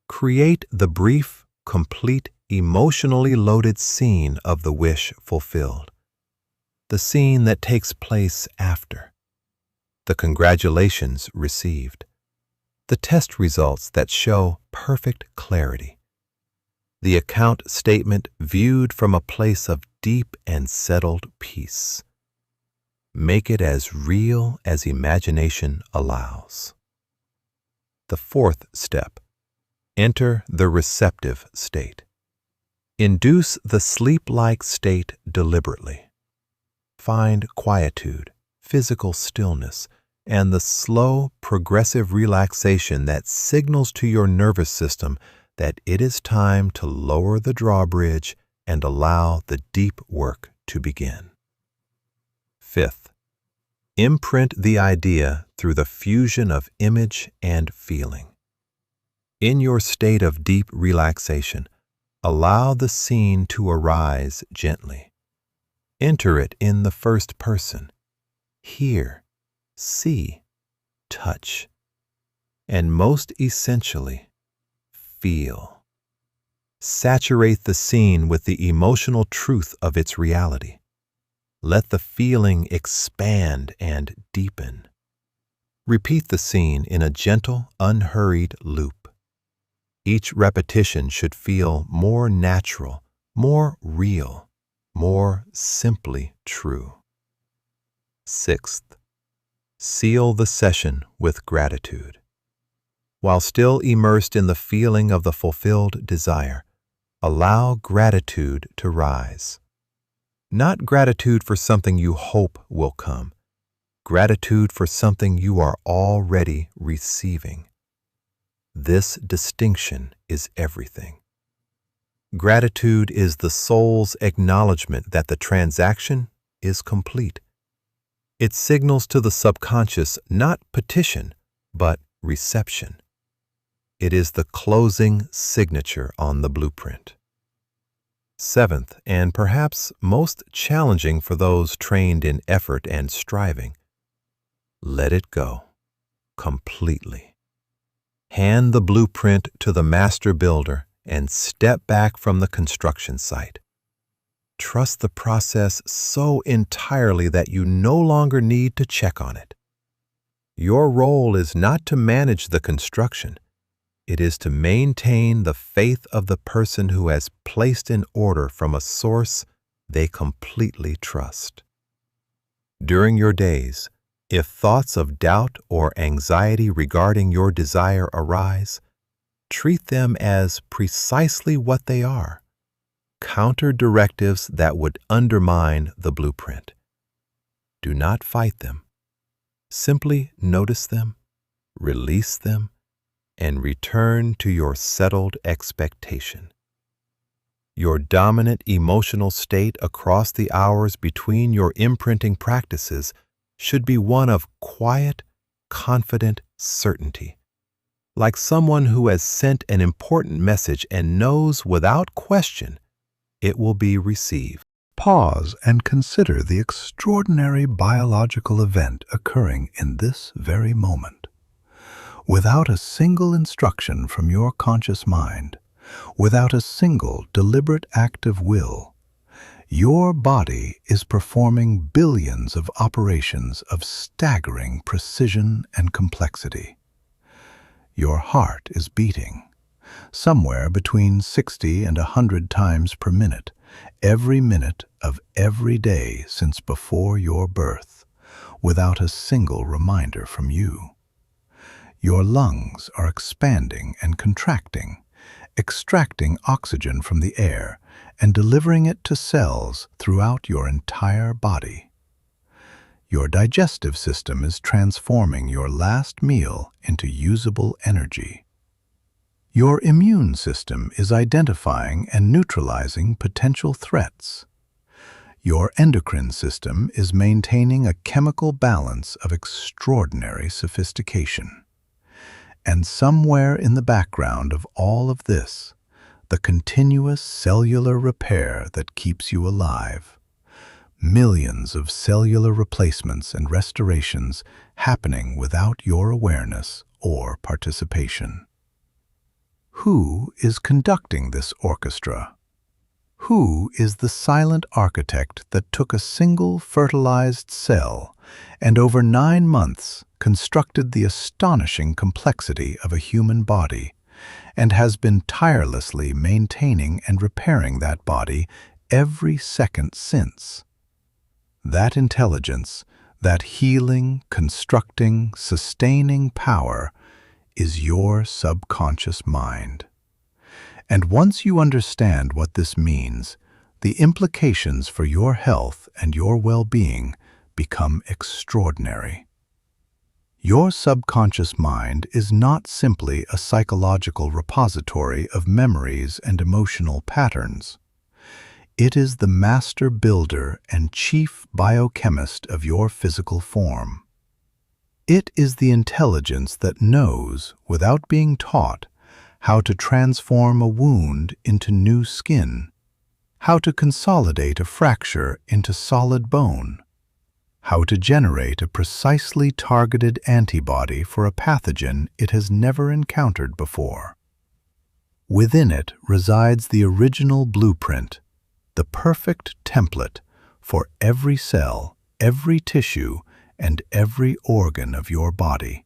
Create the brief, complete, emotionally loaded scene of the wish fulfilled. The scene that takes place after. The congratulations received. The test results that show perfect clarity. The account statement viewed from a place of deep and settled peace. Make it as real as imagination allows. The fourth step: enter the receptive state. Induce the sleep-like state deliberately. Find quietude, physical stillness, and the slow, progressive relaxation that signals to your nervous system that it is time to lower the drawbridge and allow the deep work to begin. Fifth, imprint the idea through the fusion of image and feeling. In your state of deep relaxation, allow the scene to arise gently. Enter it in the first person. Hear, see, touch, and most essentially, feel. Saturate the scene with the emotional truth of its reality. Let the feeling expand and deepen. Repeat the scene in a gentle, unhurried loop. Each repetition should feel more natural, more real, more simply true. Sixth, seal the session with gratitude. While still immersed in the feeling of the fulfilled desire, allow gratitude to rise. Not gratitude for something you hope will come, gratitude for something you are already receiving. This distinction is everything. Gratitude is the soul's acknowledgement that the transaction is complete. It signals to the subconscious not petition, but reception. It is the closing signature on the blueprint. Seventh, and perhaps most challenging for those trained in effort and striving, let it go completely. Hand the blueprint to the master builder and step back from the construction site. Trust the process so entirely that you no longer need to check on it. Your role is not to manage the construction. It is to maintain the faith of the person who has placed in order from a source they completely trust. During your days, if thoughts of doubt or anxiety regarding your desire arise, treat them as precisely what they are: counter directives that would undermine the blueprint. Do not fight them. Simply notice them, release them, and return to your settled expectation. Your dominant emotional state across the hours between your imprinting practices should be one of quiet, confident certainty, like someone who has sent an important message and knows without question it will be received. Pause and consider the extraordinary biological event occurring in this very moment. Without a single instruction from your conscious mind, without a single deliberate act of will, your body is performing billions of operations of staggering precision and complexity. Your heart is beating, somewhere between 60 and 100 times per minute, every minute of every day since before your birth, without a single reminder from you. Your lungs are expanding and contracting, extracting oxygen from the air and delivering it to cells throughout your entire body. Your digestive system is transforming your last meal into usable energy. Your immune system is identifying and neutralizing potential threats. Your endocrine system is maintaining a chemical balance of extraordinary sophistication. And somewhere in the background of all of this, the continuous cellular repair that keeps you alive. Millions of cellular replacements and restorations happening without your awareness or participation. Who is conducting this orchestra? Who is the silent architect that took a single fertilized cell and over 9 months constructed the astonishing complexity of a human body and has been tirelessly maintaining and repairing that body every second since? That intelligence, that healing, constructing, sustaining power is your subconscious mind. And once you understand what this means, the implications for your health and your well-being become extraordinary. Your subconscious mind is not simply a psychological repository of memories and emotional patterns. It is the master builder and chief biochemist of your physical form. It is the intelligence that knows, without being taught, how to transform a wound into new skin, how to consolidate a fracture into solid bone, how to generate a precisely targeted antibody for a pathogen it has never encountered before. Within it resides the original blueprint, the perfect template for every cell, every tissue, and every organ of your body.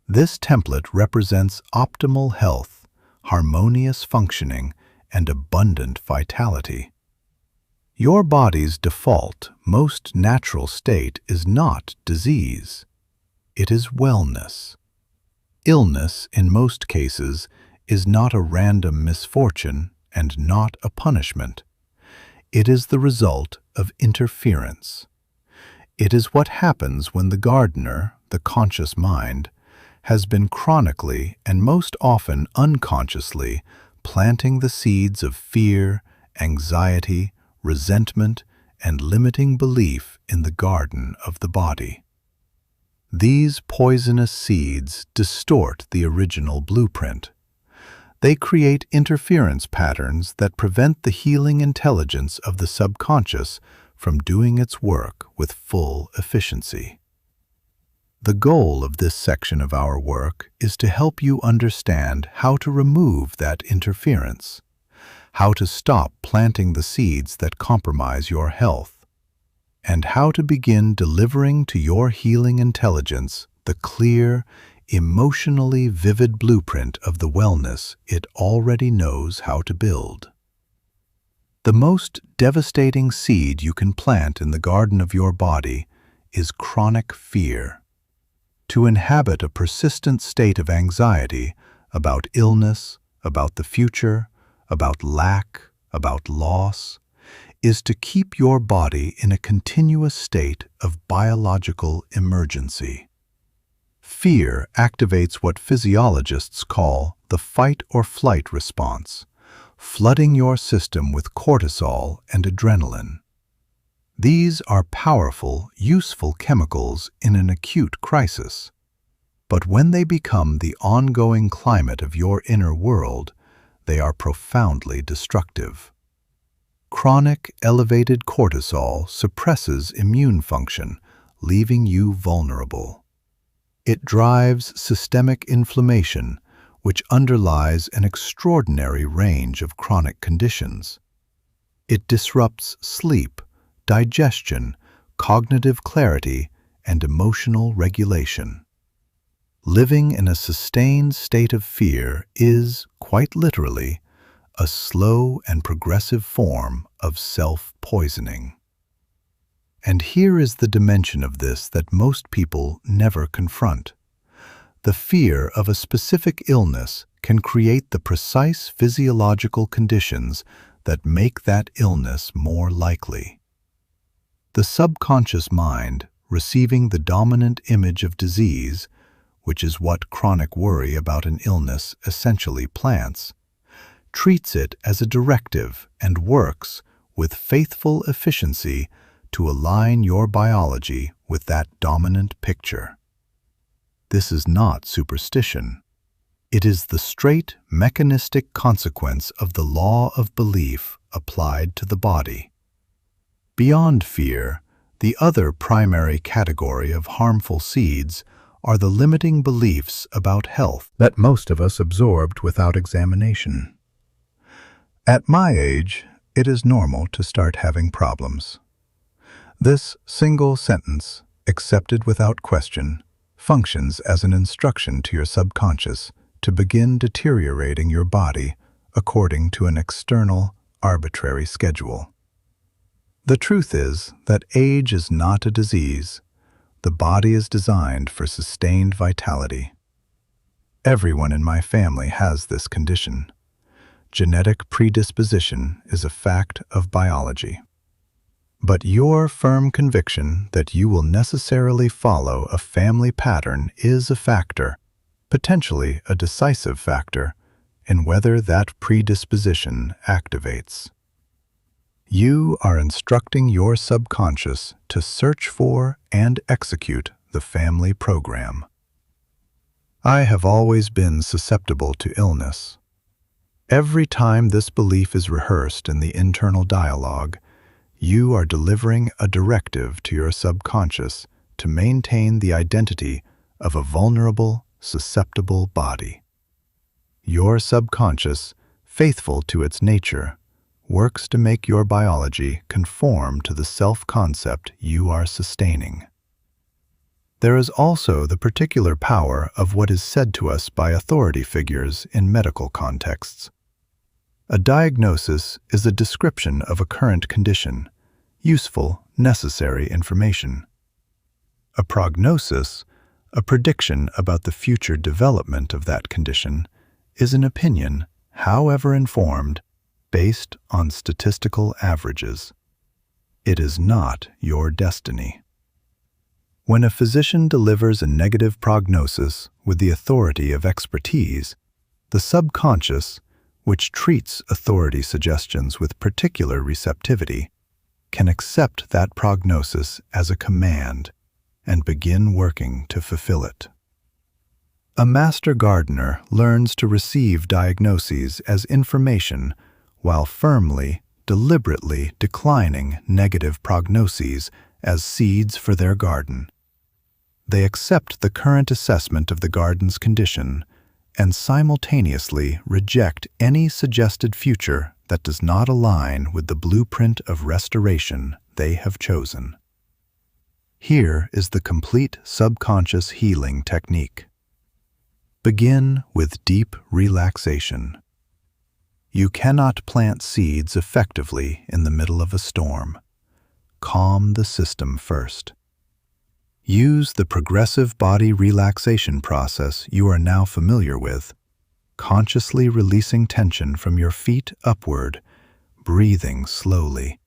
This template represents optimal health, harmonious functioning, and abundant vitality. Your body's default, most natural state is not disease. It is wellness. Illness, in most cases, is not a random misfortune and not a punishment. It is the result of interference. It is what happens when the gardener, the conscious mind, has been chronically and most often unconsciously planting the seeds of fear, anxiety, resentment, and limiting belief in the garden of the body. These poisonous seeds distort the original blueprint. They create interference patterns that prevent the healing intelligence of the subconscious from doing its work with full efficiency. The goal of this section of our work is to help you understand how to remove that interference, how to stop planting the seeds that compromise your health, and how to begin delivering to your healing intelligence the clear, emotionally vivid blueprint of the wellness it already knows how to build. The most devastating seed you can plant in the garden of your body is chronic fear. To inhabit a persistent state of anxiety about illness, about the future, about lack, about loss, is to keep your body in a continuous state of biological emergency. Fear activates what physiologists call the fight or flight response, flooding your system with cortisol and adrenaline. These are powerful, useful chemicals in an acute crisis. But when they become the ongoing climate of your inner world, they are profoundly destructive. Chronic elevated cortisol suppresses immune function, leaving you vulnerable. It drives systemic inflammation, which underlies an extraordinary range of chronic conditions. It disrupts sleep, digestion, cognitive clarity, and emotional regulation. Living in a sustained state of fear is, quite literally, a slow and progressive form of self-poisoning. And here is the dimension of this that most people never confront. The fear of a specific illness can create the precise physiological conditions that make that illness more likely. The subconscious mind, receiving the dominant image of disease, which is what chronic worry about an illness essentially plants, treats it as a directive and works with faithful efficiency to align your biology with that dominant picture. This is not superstition. It is the straight, mechanistic consequence of the law of belief applied to the body. Beyond fear, the other primary category of harmful seeds are the limiting beliefs about health that most of us absorbed without examination. At my age, it is normal to start having problems. This single sentence, accepted without question, functions as an instruction to your subconscious to begin deteriorating your body according to an external, arbitrary schedule. The truth is that age is not a disease. The body is designed for sustained vitality. Everyone in my family has this condition. Genetic predisposition is a fact of biology. But your firm conviction that you will necessarily follow a family pattern is a factor, potentially a decisive factor, in whether that predisposition activates. You are instructing your subconscious to search for and execute the family program. I have always been susceptible to illness. Every time this belief is rehearsed in the internal dialogue, you are delivering a directive to your subconscious to maintain the identity of a vulnerable, susceptible body. Your subconscious, faithful to its nature, works to make your biology conform to the self-concept you are sustaining. There is also the particular power of what is said to us by authority figures in medical contexts. A diagnosis is a description of a current condition, useful, necessary information. A prognosis, a prediction about the future development of that condition, is an opinion, however informed, based on statistical averages. It is not your destiny. When a physician delivers a negative prognosis with the authority of expertise, the subconscious, which treats authority suggestions with particular receptivity, can accept that prognosis as a command and begin working to fulfill it. A master gardener learns to receive diagnoses as information while firmly, deliberately declining negative prognoses as seeds for their garden. They accept the current assessment of the garden's condition and simultaneously reject any suggested future that does not align with the blueprint of restoration they have chosen. Here is the complete subconscious healing technique. Begin with deep relaxation. You cannot plant seeds effectively in the middle of a storm. Calm the system first. Use the progressive body relaxation process you are now familiar with, consciously releasing tension from your feet upward, breathing slowly,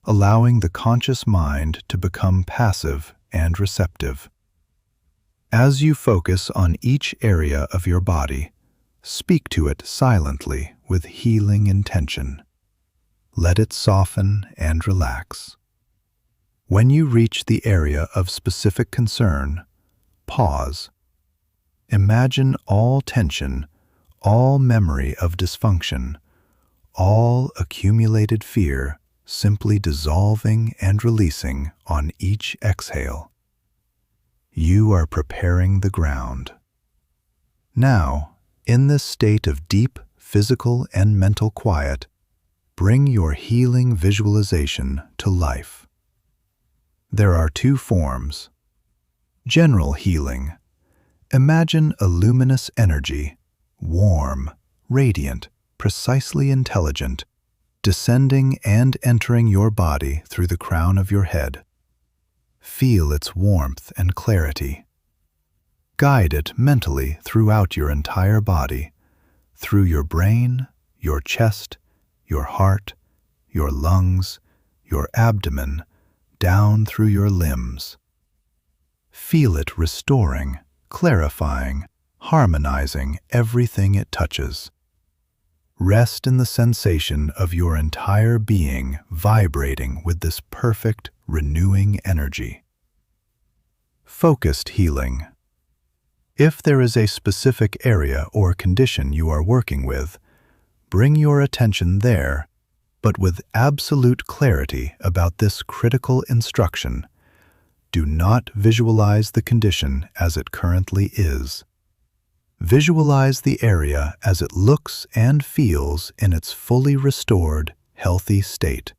allowing the conscious mind to become passive and receptive. As you focus on each area of your body, speak to it silently with healing intention. Let it soften and relax. When you reach the area of specific concern, pause. Imagine all tension, all memory of dysfunction, all accumulated fear simply dissolving and releasing on each exhale. You are preparing the ground. Now, in this state of deep physical and mental quiet, bring your healing visualization to life. There are two forms. General healing. Imagine a luminous energy, warm, radiant, precisely intelligent, descending and entering your body through the crown of your head. Feel its warmth and clarity. Guide it mentally throughout your entire body, through your brain, your chest, your heart, your lungs, your abdomen, down through your limbs. Feel it restoring, clarifying, harmonizing everything it touches. Rest in the sensation of your entire being vibrating with this perfect, renewing energy. Focused healing. If there is a specific area or condition you are working with, bring your attention there, but with absolute clarity about this critical instruction. Do not visualize the condition as it currently is. Visualize the area as it looks and feels in its fully restored, healthy state.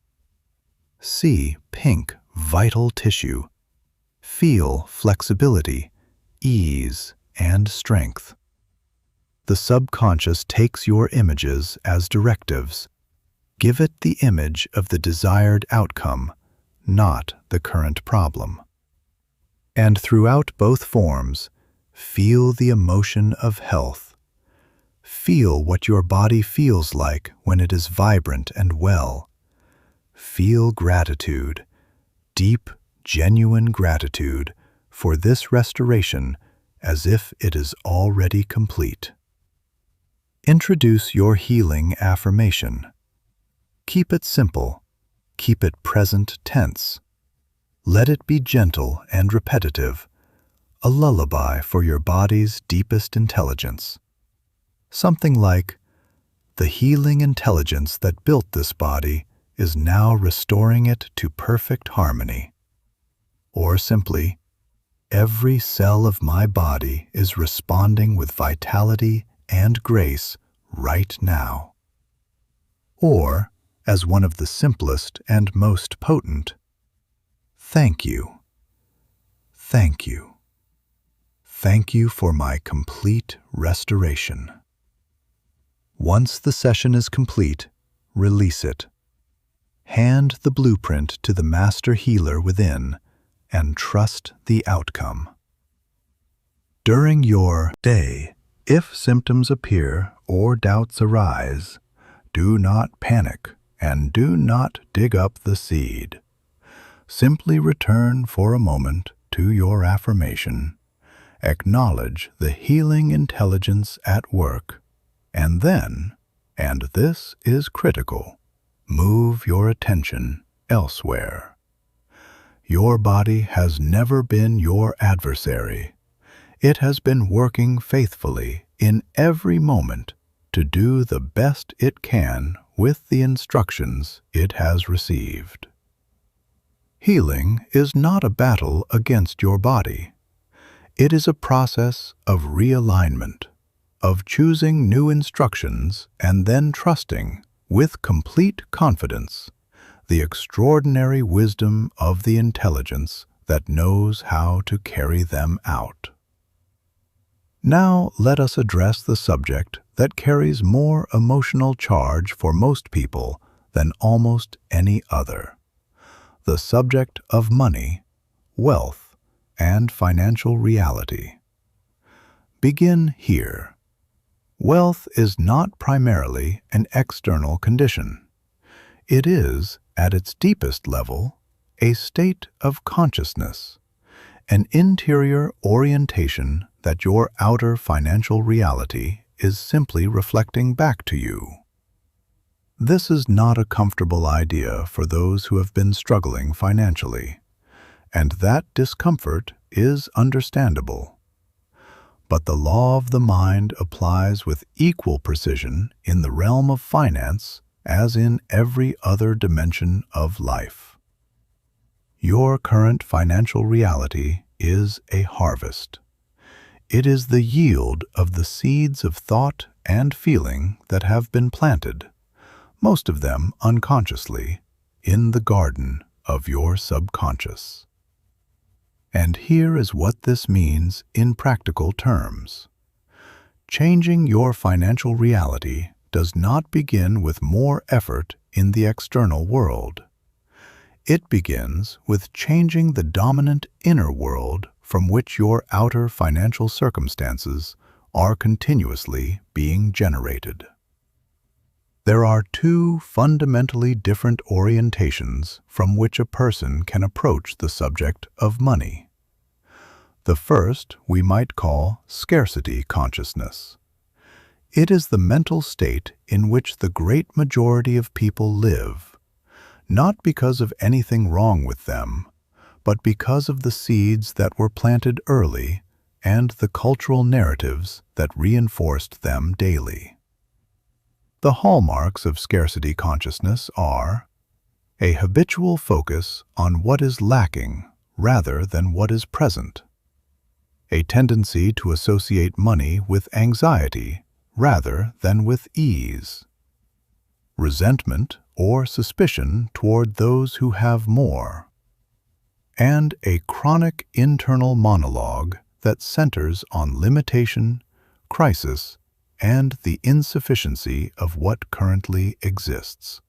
See pink, vital tissue. Feel flexibility, ease, and strength. The subconscious takes your images as directives. Give it the image of the desired outcome, not the current problem. And throughout both forms, feel the emotion of health. Feel what your body feels like when it is vibrant and well. Feel gratitude, deep, genuine gratitude for this restoration as if it is already complete. Introduce your healing affirmation. Keep it simple. Keep it present tense. Let it be gentle and repetitive, a lullaby for your body's deepest intelligence. Something like, "The healing intelligence that built this body is now restoring it to perfect harmony." Or simply, "Every cell of my body is responding with vitality and grace right now." Or, as one of the simplest and most potent, "Thank you. Thank you. Thank you for my complete restoration." Once the session is complete, release it. Hand the blueprint to the master healer within and trust the outcome. During your day, if symptoms appear or doubts arise, do not panic and do not dig up the seed. Simply return for a moment to your affirmation, acknowledge the healing intelligence at work, and then, and this is critical, move your attention elsewhere. Your body has never been your adversary. It has been working faithfully in every moment to do the best it can with the instructions it has received. Healing is not a battle against your body. It is a process of realignment, of choosing new instructions and then trusting, with complete confidence, the extraordinary wisdom of the intelligence that knows how to carry them out. Now let us address the subject that carries more emotional charge for most people than almost any other: the subject of money, wealth, and financial reality. Begin here. Wealth is not primarily an external condition. It is, at its deepest level, a state of consciousness, an interior orientation that your outer financial reality is simply reflecting back to you. This is not a comfortable idea for those who have been struggling financially. and that discomfort is understandable. But the law of the mind applies with equal precision in the realm of finance as in every other dimension of life. Your current financial reality is a harvest. It is the yield of the seeds of thought and feeling that have been planted, most of them unconsciously, in the garden of your subconscious. And here is what this means in practical terms. Changing your financial reality does not begin with more effort in the external world. It begins with changing the dominant inner world from which your outer financial circumstances are continuously being generated. There are two fundamentally different orientations from which a person can approach the subject of money. The first we might call scarcity consciousness. It is the mental state in which the great majority of people live, not because of anything wrong with them, but because of the seeds that were planted early and the cultural narratives that reinforced them daily. The hallmarks of scarcity consciousness are a habitual focus on what is lacking rather than what is present, a tendency to associate money with anxiety rather than with ease, resentment or suspicion toward those who have more, and a chronic internal monologue that centers on limitation, crisis, and the insufficiency of what currently exists.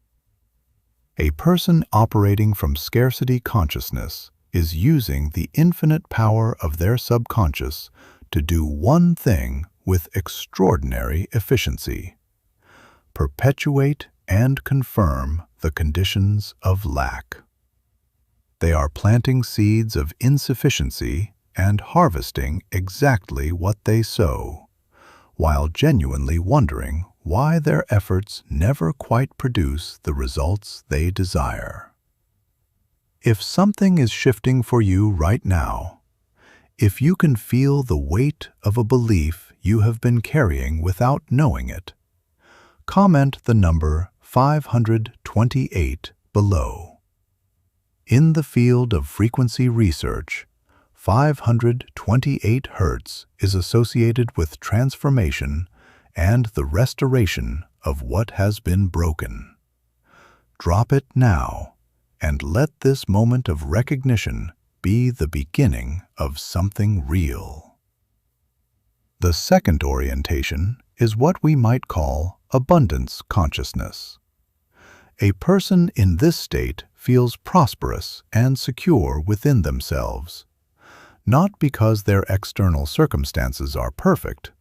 A person operating from scarcity consciousness is using the infinite power of their subconscious to do one thing with extraordinary efficiency: perpetuate and confirm the conditions of lack. They are planting seeds of insufficiency and harvesting exactly what they sow, while genuinely wondering why their efforts never quite produce the results they desire. If something is shifting for you right now, if you can feel the weight of a belief you have been carrying without knowing it, comment the number 528 below. In the field of frequency research, 528 Hz is associated with transformation and the restoration of what has been broken. Drop it now, and let this moment of recognition be the beginning of something real. The second orientation is what we might call abundance consciousness. A person in this state feels prosperous and secure within themselves, not because their external circumstances are perfect,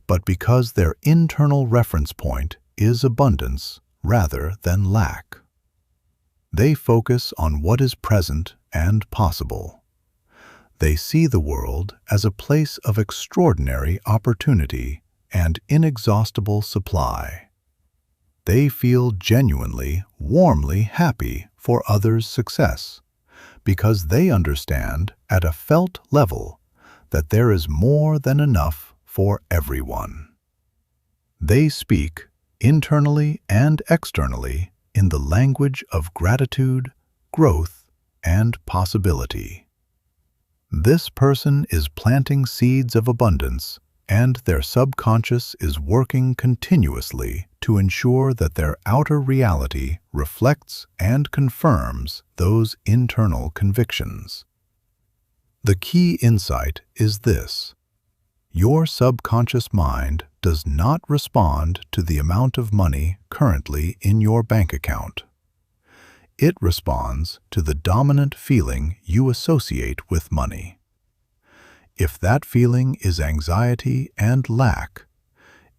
but because their internal reference point is abundance rather than lack. They focus on what is present and possible. They see the world as a place of extraordinary opportunity and inexhaustible supply. They feel genuinely, warmly happy for others' success, because they understand at a felt level that there is more than enough for everyone. They speak, internally and externally, in the language of gratitude, growth, and possibility. This person is planting seeds of abundance, and their subconscious is working continuously to ensure that their outer reality reflects and confirms those internal convictions. The key insight is this: your subconscious mind does not respond to the amount of money currently in your bank account. It responds to the dominant feeling you associate with money. If that feeling is anxiety and lack,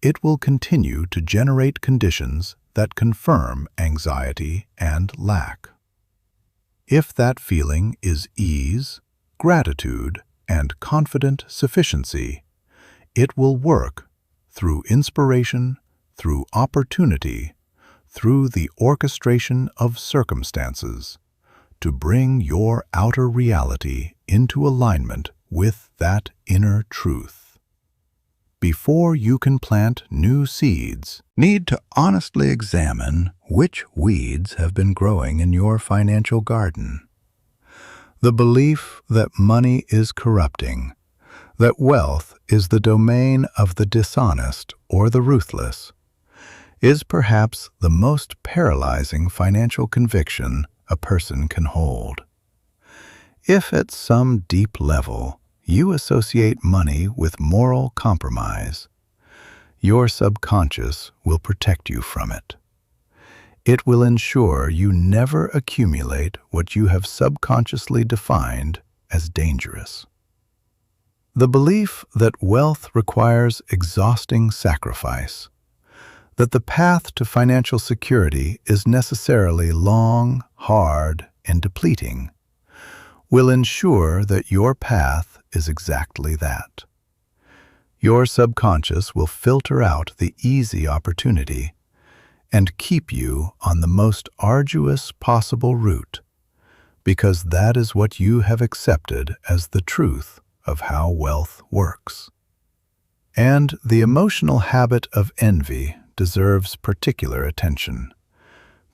it will continue to generate conditions that confirm anxiety and lack. If that feeling is ease, gratitude, and confident sufficiency, it will work through inspiration, through opportunity, through the orchestration of circumstances, to bring your outer reality into alignment with that inner truth. Before you can plant new seeds, need to honestly examine which weeds have been growing in your financial garden. The belief that money is corrupting, that wealth is the domain of the dishonest or the ruthless, is perhaps the most paralyzing financial conviction a person can hold. If at some deep level you associate money with moral compromise, your subconscious will protect you from it. It will ensure you never accumulate what you have subconsciously defined as dangerous. The belief that wealth requires exhausting sacrifice, that the path to financial security is necessarily long, hard, and depleting, will ensure that your path is exactly that. Your subconscious will filter out the easy opportunity and keep you on the most arduous possible route, because that is what you have accepted as the truth of how wealth works. And the emotional habit of envy deserves particular attention,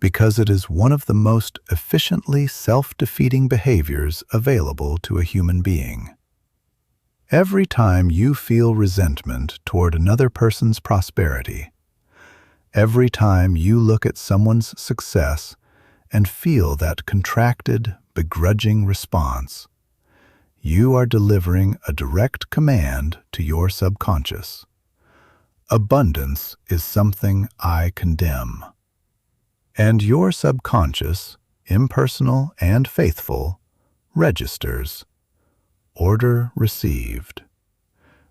because it is one of the most efficiently self-defeating behaviors available to a human being. Every time you feel resentment toward another person's prosperity, every time you look at someone's success and feel that contracted, begrudging response, you are delivering a direct command to your subconscious. Abundance is something I condemn. And your subconscious, impersonal and faithful, registers. Order received.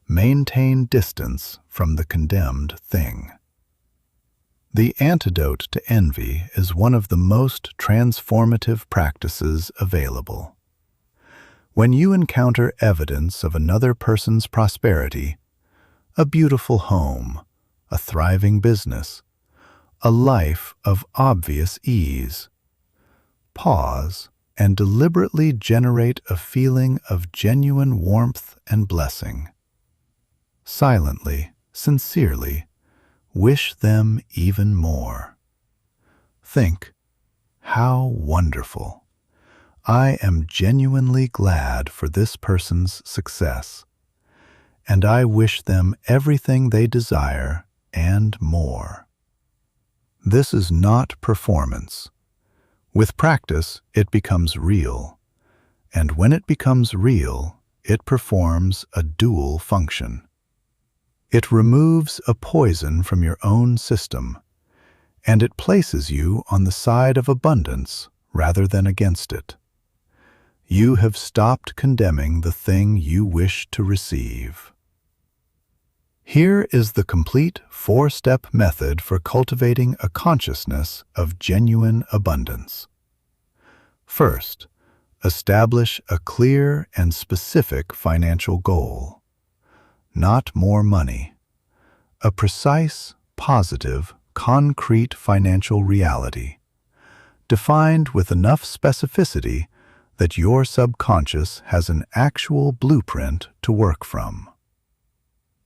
Maintain distance from the condemned thing. The antidote to envy is one of the most transformative practices available. When you encounter evidence of another person's prosperity, a beautiful home, a thriving business, a life of obvious ease, pause and deliberately generate a feeling of genuine warmth and blessing. Silently, sincerely, wish them even more. Think, how wonderful. I am genuinely glad for this person's success, and I wish them everything they desire and more. This is not performance. With practice, it becomes real, and when it becomes real, it performs a dual function. It removes a poison from your own system, and it places you on the side of abundance rather than against it. You have stopped condemning the thing you wish to receive. Here is the complete 4-step method for cultivating a consciousness of genuine abundance. First, establish a clear and specific financial goal. Not more money. A precise, positive, concrete financial reality, defined with enough specificity that your subconscious has an actual blueprint to work from.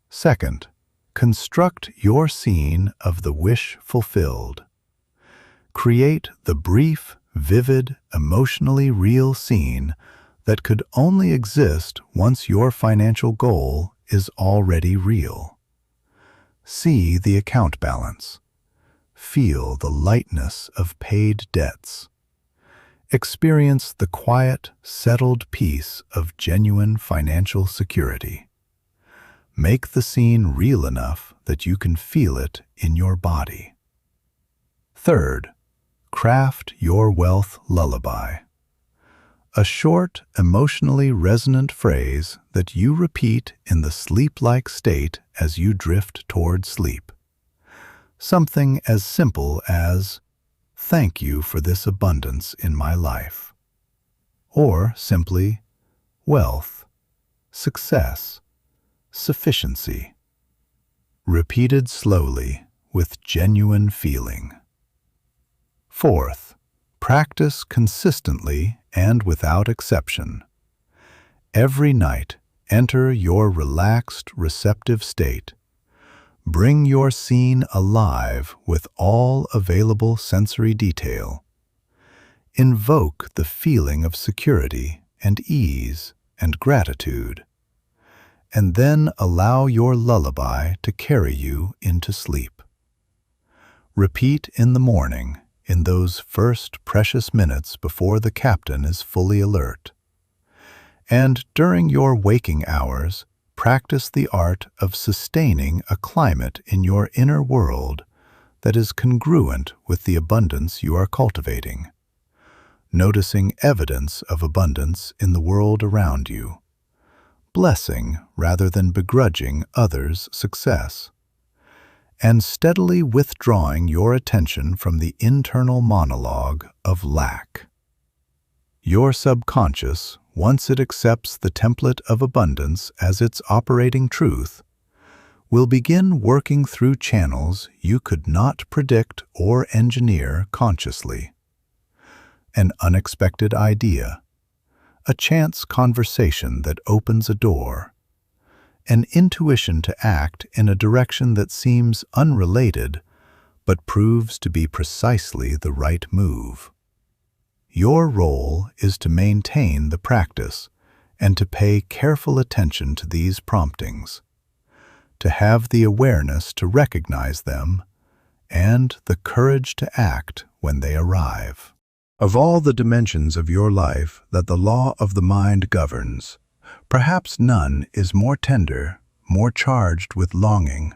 Second, construct your scene of the wish fulfilled. Create the brief, vivid, emotionally real scene that could only exist once your financial goal is already real. See the account balance. Feel the lightness of paid debts. Experience the quiet, settled peace of genuine financial security. Make the scene real enough that you can feel it in your body. Third, craft your wealth lullaby. A short, emotionally resonant phrase that you repeat in the sleep-like state as you drift toward sleep. Something as simple as, "Thank you for this abundance in my life." Or simply, "Wealth, success, sufficiency." Repeated slowly with genuine feeling. Fourth, Practice consistently and without exception. Every night, enter your relaxed, receptive state. Bring your scene alive with all available sensory detail. Invoke the feeling of security and ease and gratitude, and then allow your lullaby to carry you into sleep. Repeat in the morning, in those first precious minutes before the captain is fully alert. And during your waking hours, practice the art of sustaining a climate in your inner world that is congruent with the abundance you are cultivating, noticing evidence of abundance in the world around you, blessing rather than begrudging others' success, and steadily withdrawing your attention from the internal monologue of lack. Your subconscious, once it accepts the template of abundance as its operating truth, will begin working through channels you could not predict or engineer consciously. An unexpected idea, a chance conversation that opens a door, an intuition to act in a direction that seems unrelated but proves to be precisely the right move. Your role is to maintain the practice and to pay careful attention to these promptings, to have the awareness to recognize them and the courage to act when they arrive. Of all the dimensions of your life that the law of the mind governs, perhaps none is more tender, more charged with longing,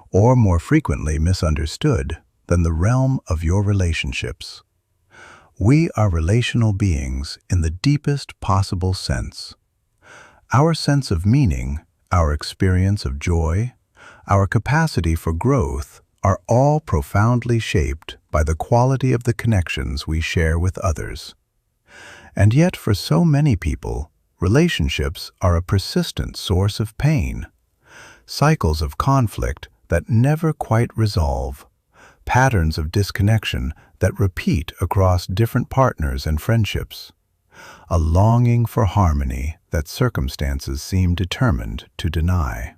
or more frequently misunderstood than the realm of your relationships. We are relational beings in the deepest possible sense. Our sense of meaning, our experience of joy, our capacity for growth are all profoundly shaped by the quality of the connections we share with others. And yet for so many people, relationships are a persistent source of pain, cycles of conflict that never quite resolve, patterns of disconnection that repeat across different partners and friendships, a longing for harmony that circumstances seem determined to deny.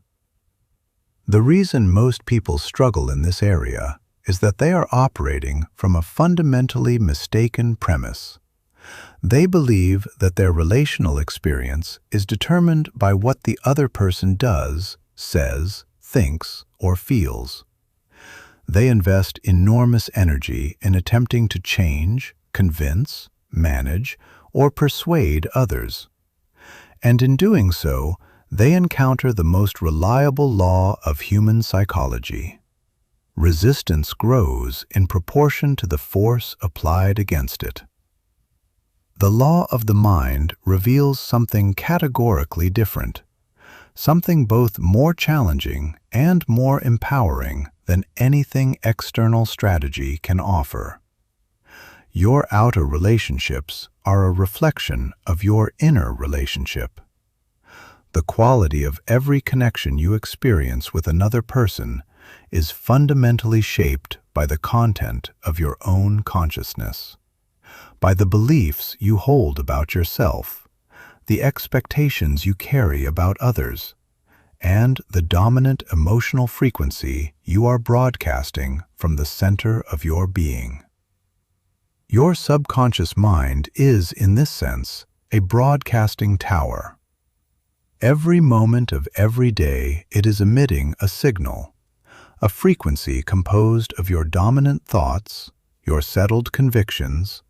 The reason most people struggle in this area is that they are operating from a fundamentally mistaken premise. They believe that their relational experience is determined by what the other person does, says, thinks, or feels. They invest enormous energy in attempting to change, convince, manage, or persuade others. And in doing so, they encounter the most reliable law of human psychology. Resistance grows in proportion to the force applied against it. The law of the mind reveals something categorically different, something both more challenging and more empowering than anything external strategy can offer. Your outer relationships are a reflection of your inner relationship. The quality of every connection you experience with another person is fundamentally shaped by the content of your own consciousness, by the beliefs you hold about yourself, the expectations you carry about others, and the dominant emotional frequency you are broadcasting from the center of your being. Your subconscious mind is, in this sense, a broadcasting tower. Every moment of every day it is emitting a signal, a frequency composed of your dominant thoughts, your settled convictions,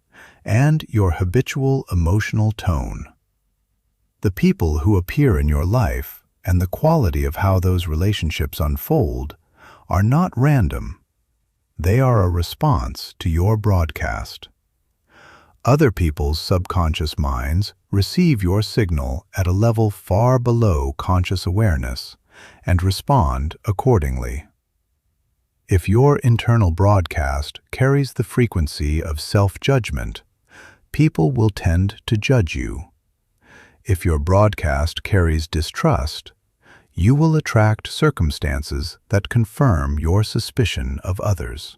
and your habitual emotional tone. The people who appear in your life and the quality of how those relationships unfold are not random. They are a response to your broadcast. Other people's subconscious minds receive your signal at a level far below conscious awareness and respond accordingly. If your internal broadcast carries the frequency of self-judgment, people will tend to judge you. If your broadcast carries distrust, you will attract circumstances that confirm your suspicion of others.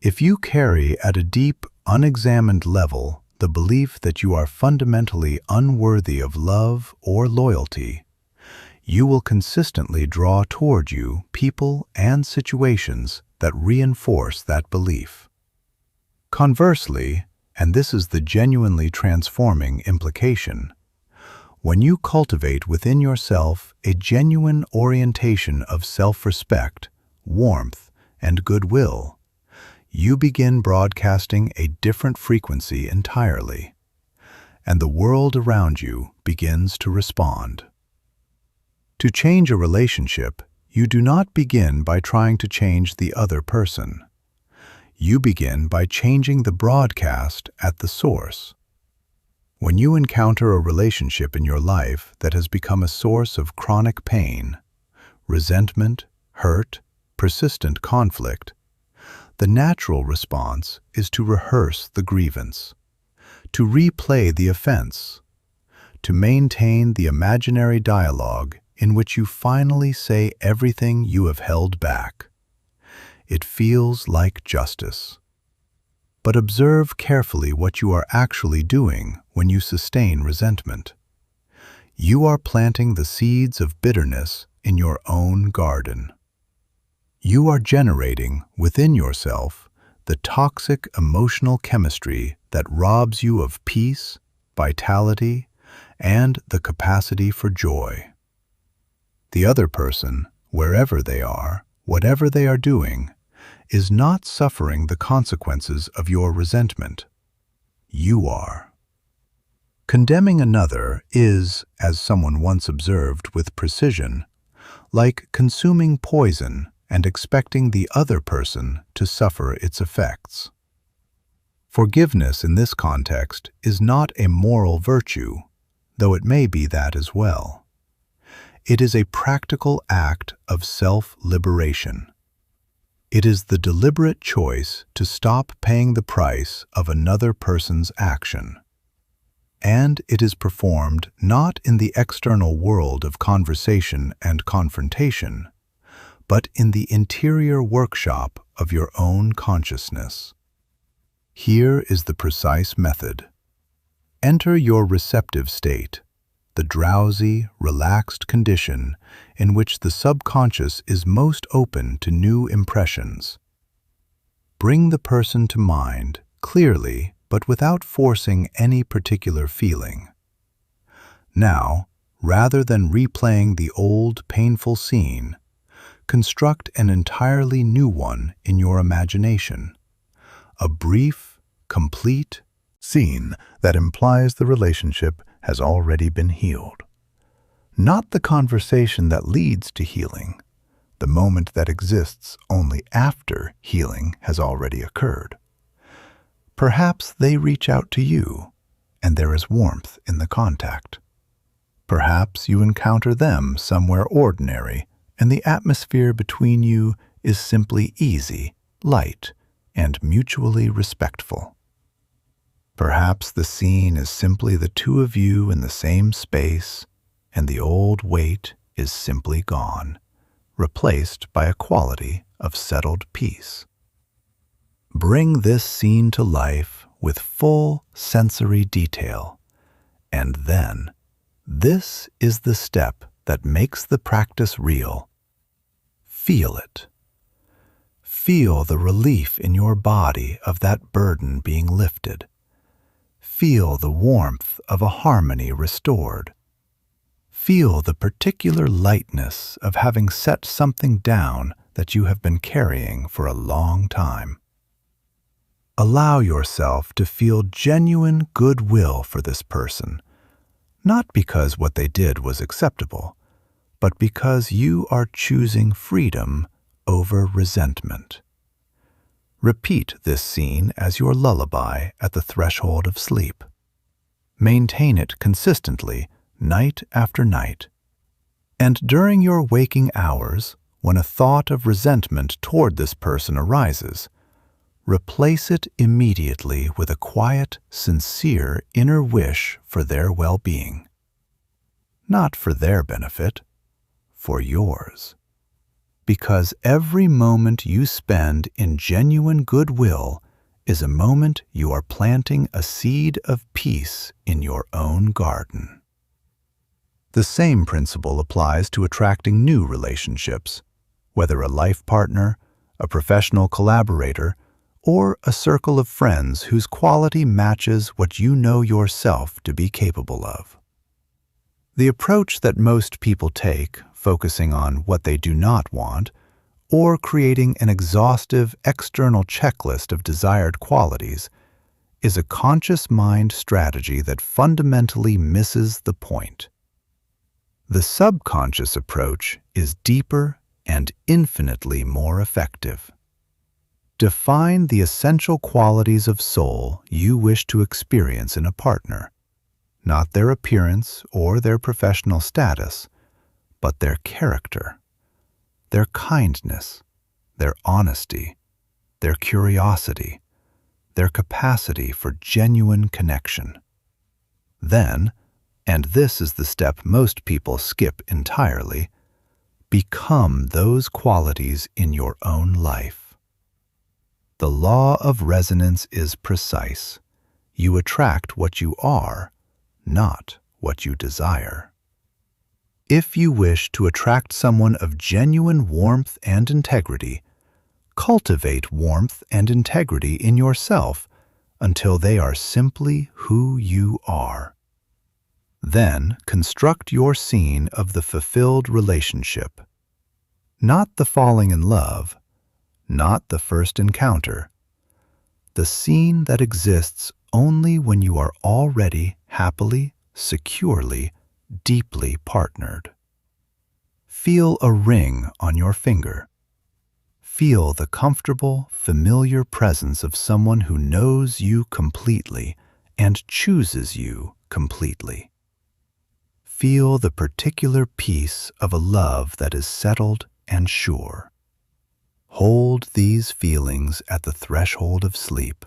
If you carry at a deep, unexamined level the belief that you are fundamentally unworthy of love or loyalty, you will consistently draw toward you people and situations that reinforce that belief. Conversely, and this is the genuinely transforming implication, when you cultivate within yourself a genuine orientation of self-respect, warmth, and goodwill, you begin broadcasting a different frequency entirely, and the world around you begins to respond. To change a relationship, you do not begin by trying to change the other person. You begin by changing the broadcast at the source. When you encounter a relationship in your life that has become a source of chronic pain, resentment, hurt, persistent conflict, the natural response is to rehearse the grievance, to replay the offense, to maintain the imaginary dialogue in which you finally say everything you have held back. It feels like justice. But observe carefully what you are actually doing when you sustain resentment. You are planting the seeds of bitterness in your own garden. You are generating within yourself the toxic emotional chemistry that robs you of peace, vitality, and the capacity for joy. The other person, wherever they are, whatever they are doing, is not suffering the consequences of your resentment. You are. Condemning another is, as someone once observed with precision, like consuming poison and expecting the other person to suffer its effects. Forgiveness in this context is not a moral virtue, though it may be that as well. It is a practical act of self-liberation. It is the deliberate choice to stop paying the price of another person's action. And it is performed not in the external world of conversation and confrontation, but in the interior workshop of your own consciousness. Here is the precise method. Enter your receptive state, the drowsy, relaxed condition in which the subconscious is most open to new impressions. Bring the person to mind clearly, but without forcing any particular feeling. Now, rather than replaying the old, painful scene, construct an entirely new one in your imagination. A brief, complete scene that implies the relationship has already been healed. Not the conversation that leads to healing, the moment that exists only after healing has already occurred. Perhaps they reach out to you, and there is warmth in the contact. Perhaps you encounter them somewhere ordinary, and the atmosphere between you is simply easy, light, and mutually respectful. Perhaps the scene is simply the two of you in the same space, and the old weight is simply gone, replaced by a quality of settled peace. Bring this scene to life with full sensory detail, and then, this is the step that makes the practice real. Feel it. Feel the relief in your body of that burden being lifted. Feel the warmth of a harmony restored. Feel the particular lightness of having set something down that you have been carrying for a long time. Allow yourself to feel genuine goodwill for this person, not because what they did was acceptable, but because you are choosing freedom over resentment. Repeat this scene as your lullaby at the threshold of sleep. Maintain it consistently, night after night. And during your waking hours, when a thought of resentment toward this person arises, replace it immediately with a quiet, sincere inner wish for their well-being. Not for their benefit, for yours. Because every moment you spend in genuine goodwill is a moment you are planting a seed of peace in your own garden. The same principle applies to attracting new relationships, whether a life partner, a professional collaborator, or a circle of friends whose quality matches what you know yourself to be capable of. The approach that most people take, focusing on what they do not want, or creating an exhaustive external checklist of desired qualities, is a conscious mind strategy that fundamentally misses the point. The subconscious approach is deeper and infinitely more effective. Define the essential qualities of soul you wish to experience in a partner, not their appearance or their professional status, but their character, their kindness, their honesty, their curiosity, their capacity for genuine connection. Then, and this is the step most people skip entirely, become those qualities in your own life. The law of resonance is precise. You attract what you are, not what you desire. If you wish to attract someone of genuine warmth and integrity, cultivate warmth and integrity in yourself until they are simply who you are. Then construct your scene of the fulfilled relationship. Not the falling in love, not the first encounter. The scene that exists only when you are already happily, securely, deeply partnered. Feel a ring on your finger. Feel the comfortable, familiar presence of someone who knows you completely and chooses you completely. Feel the particular peace of a love that is settled and sure. Hold these feelings at the threshold of sleep.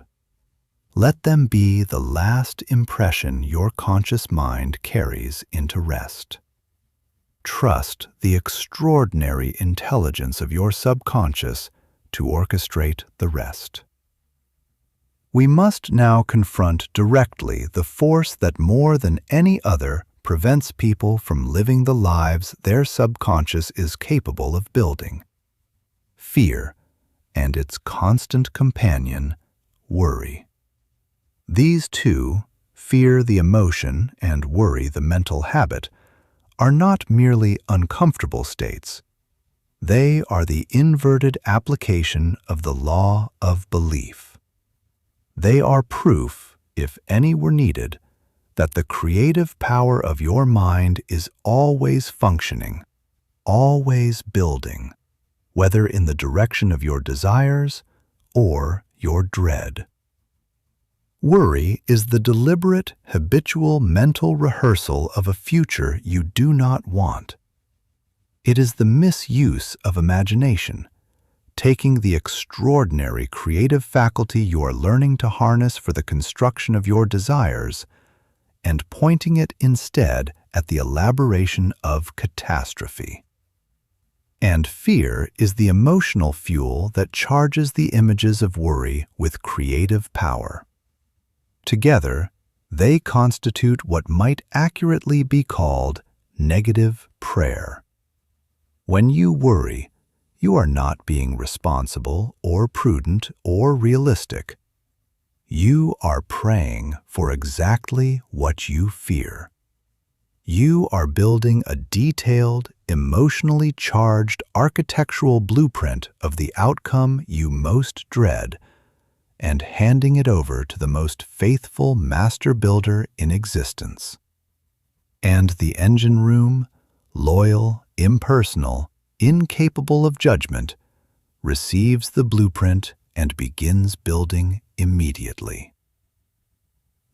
Let them be the last impression your conscious mind carries into rest. Trust the extraordinary intelligence of your subconscious to orchestrate the rest. We must now confront directly the force that more than any other prevents people from living the lives their subconscious is capable of building. Fear, and its constant companion, worry. These two, fear the emotion and worry the mental habit, are not merely uncomfortable states. They are the inverted application of the law of belief. They are proof, if any were needed, that the creative power of your mind is always functioning, always building, whether in the direction of your desires or your dread. Worry is the deliberate, habitual mental rehearsal of a future you do not want. It is the misuse of imagination, taking the extraordinary creative faculty you are learning to harness for the construction of your desires and pointing it instead at the elaboration of catastrophe. And fear is the emotional fuel that charges the images of worry with creative power. Together, they constitute what might accurately be called negative prayer. When you worry, you are not being responsible or prudent or realistic. You are praying for exactly what you fear. You are building a detailed, emotionally charged architectural blueprint of the outcome you most dread and handing it over to the most faithful master builder in existence. And the engine room, loyal, impersonal, incapable of judgment, receives the blueprint and begins building immediately.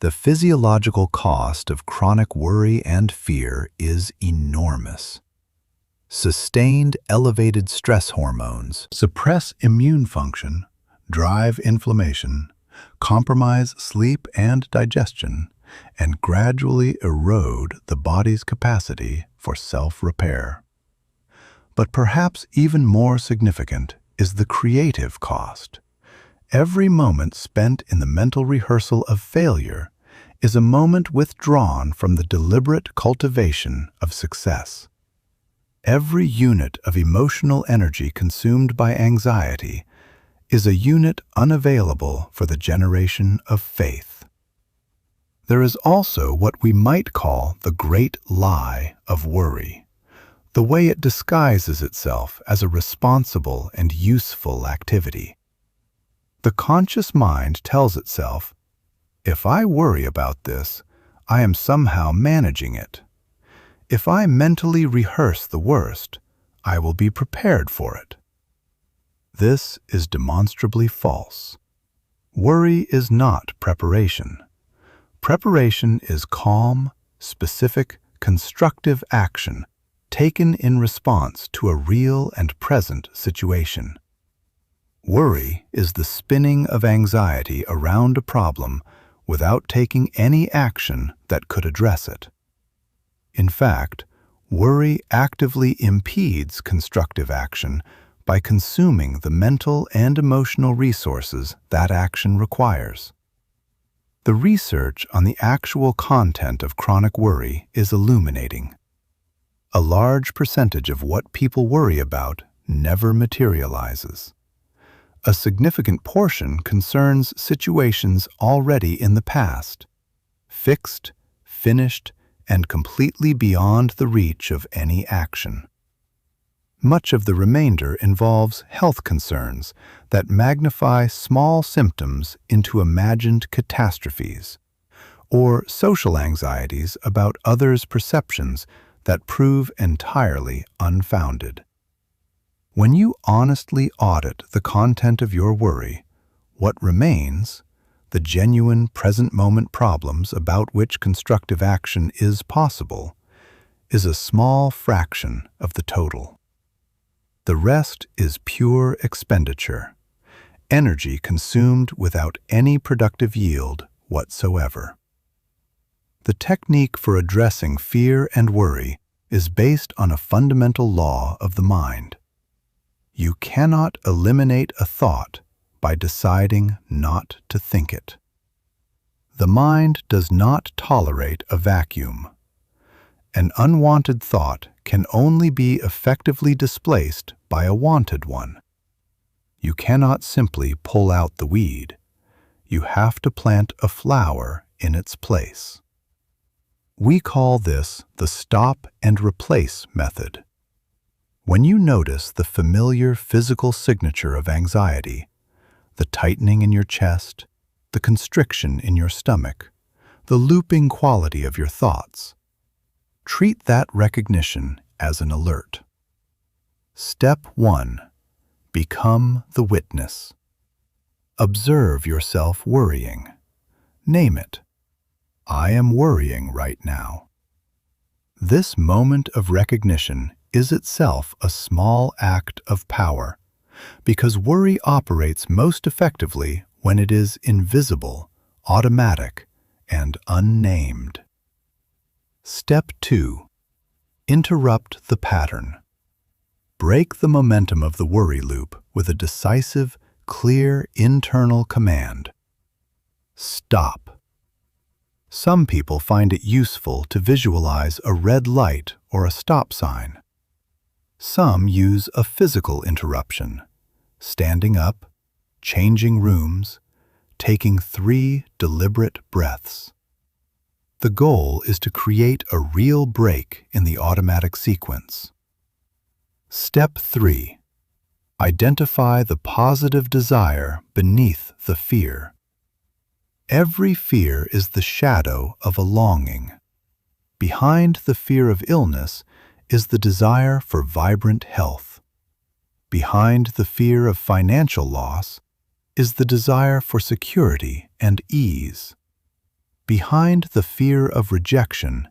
The physiological cost of chronic worry and fear is enormous. Sustained elevated stress hormones suppress immune function, drive inflammation, compromise sleep and digestion, and gradually erode the body's capacity for self-repair. But perhaps even more significant is the creative cost. Every moment spent in the mental rehearsal of failure is a moment withdrawn from the deliberate cultivation of success. Every unit of emotional energy consumed by anxiety is a unit unavailable for the generation of faith. There is also what we might call the great lie of worry, the way it disguises itself as a responsible and useful activity. The conscious mind tells itself, if I worry about this, I am somehow managing it. If I mentally rehearse the worst, I will be prepared for it. This is demonstrably false. Worry is not preparation. Preparation is calm, specific, constructive action taken in response to a real and present situation. Worry is the spinning of anxiety around a problem without taking any action that could address it. In fact, worry actively impedes constructive action by consuming the mental and emotional resources that action requires. The research on the actual content of chronic worry is illuminating. A large percentage of what people worry about never materializes. A significant portion concerns situations already in the past, fixed, finished, and completely beyond the reach of any action. Much of the remainder involves health concerns that magnify small symptoms into imagined catastrophes, or social anxieties about others' perceptions that prove entirely unfounded. When you honestly audit the content of your worry, what remains, the genuine present-moment problems about which constructive action is possible, is a small fraction of the total. The rest is pure expenditure, energy consumed without any productive yield whatsoever. The technique for addressing fear and worry is based on a fundamental law of the mind. You cannot eliminate a thought by deciding not to think it. The mind does not tolerate a vacuum. An unwanted thought can only be effectively displaced by a wanted one. You cannot simply pull out the weed. You have to plant a flower in its place. We call this the stop and replace method. When you notice the familiar physical signature of anxiety, the tightening in your chest, the constriction in your stomach, the looping quality of your thoughts, treat that recognition as an alert. Step 1. Become the witness. Observe yourself worrying. Name it. I am worrying right now. This moment of recognition is itself a small act of power, because worry operates most effectively when it is invisible, automatic, and unnamed. Step 2. Interrupt the pattern. Break the momentum of the worry loop with a decisive, clear internal command. Stop. Some people find it useful to visualize a red light or a stop sign. Some use a physical interruption, standing up, changing rooms, taking 3 deliberate breaths. The goal is to create a real break in the automatic sequence. Step 3. Identify the positive desire beneath the fear. Every fear is the shadow of a longing. Behind the fear of illness is the desire for vibrant health. Behind the fear of financial loss is the desire for security and ease. Behind the fear of rejection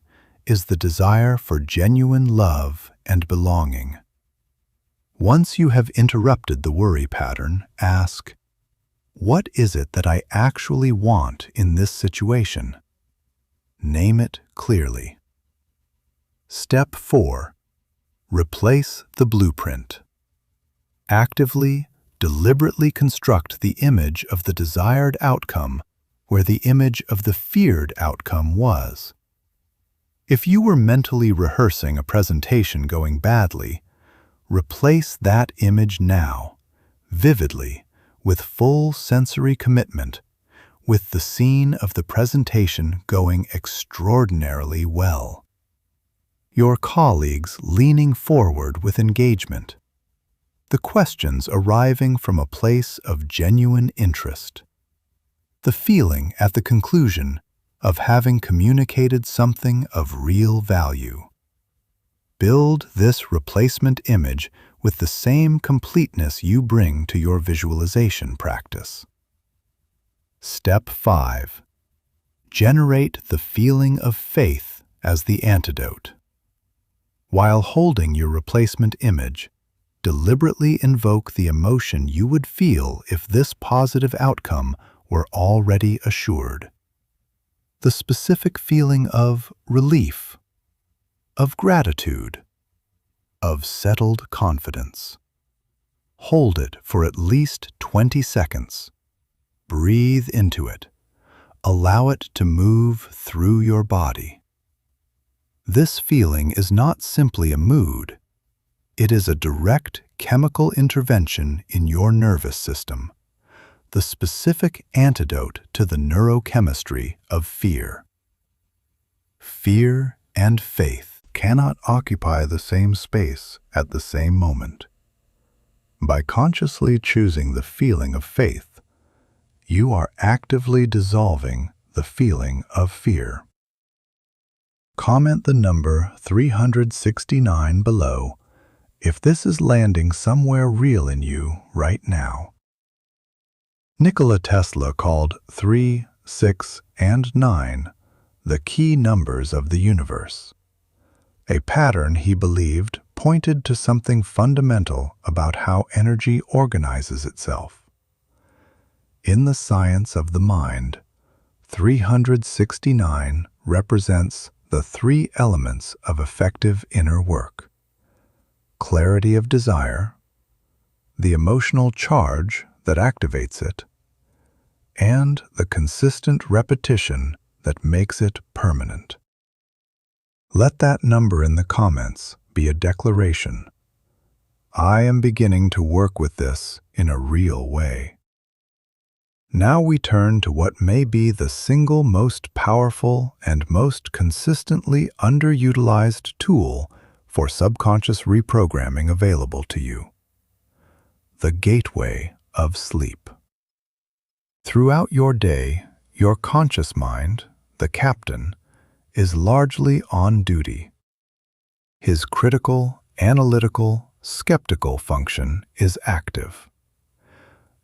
is the desire for genuine love and belonging. Once you have interrupted the worry pattern, ask, what is it that I actually want in this situation? Name it clearly. Step 4. Replace the blueprint. Actively, deliberately construct the image of the desired outcome where the image of the feared outcome was. If you were mentally rehearsing a presentation going badly, replace that image now, vividly, with full sensory commitment, with the scene of the presentation going extraordinarily well. Your colleagues leaning forward with engagement. The questions arriving from a place of genuine interest. The feeling at the conclusion of having communicated something of real value. Build this replacement image with the same completeness you bring to your visualization practice. Step 5. Generate the feeling of faith as the antidote. While holding your replacement image, deliberately invoke the emotion you would feel if this positive outcome were already assured. The specific feeling of relief, of gratitude, of settled confidence. Hold it for at least 20 seconds. Breathe into it. Allow it to move through your body. This feeling is not simply a mood. It is a direct chemical intervention in your nervous system, the specific antidote to the neurochemistry of fear. Fear and faith cannot occupy the same space at the same moment. By consciously choosing the feeling of faith, you are actively dissolving the feeling of fear. Comment the number 369 below if this is landing somewhere real in you right now. Nikola Tesla called 3, 6, and 9 the key numbers of the universe. A pattern he believed pointed to something fundamental about how energy organizes itself. In the science of the mind, 369 represents the 3 elements of effective inner work: clarity of desire, the emotional charge that activates it, and the consistent repetition that makes it permanent. Let that number in the comments be a declaration. I am beginning to work with this in a real way. Now we turn to what may be the single most powerful and most consistently underutilized tool for subconscious reprogramming available to you: the gateway of sleep. Throughout your day, your conscious mind, the captain, is largely on duty. His critical, analytical, skeptical function is active.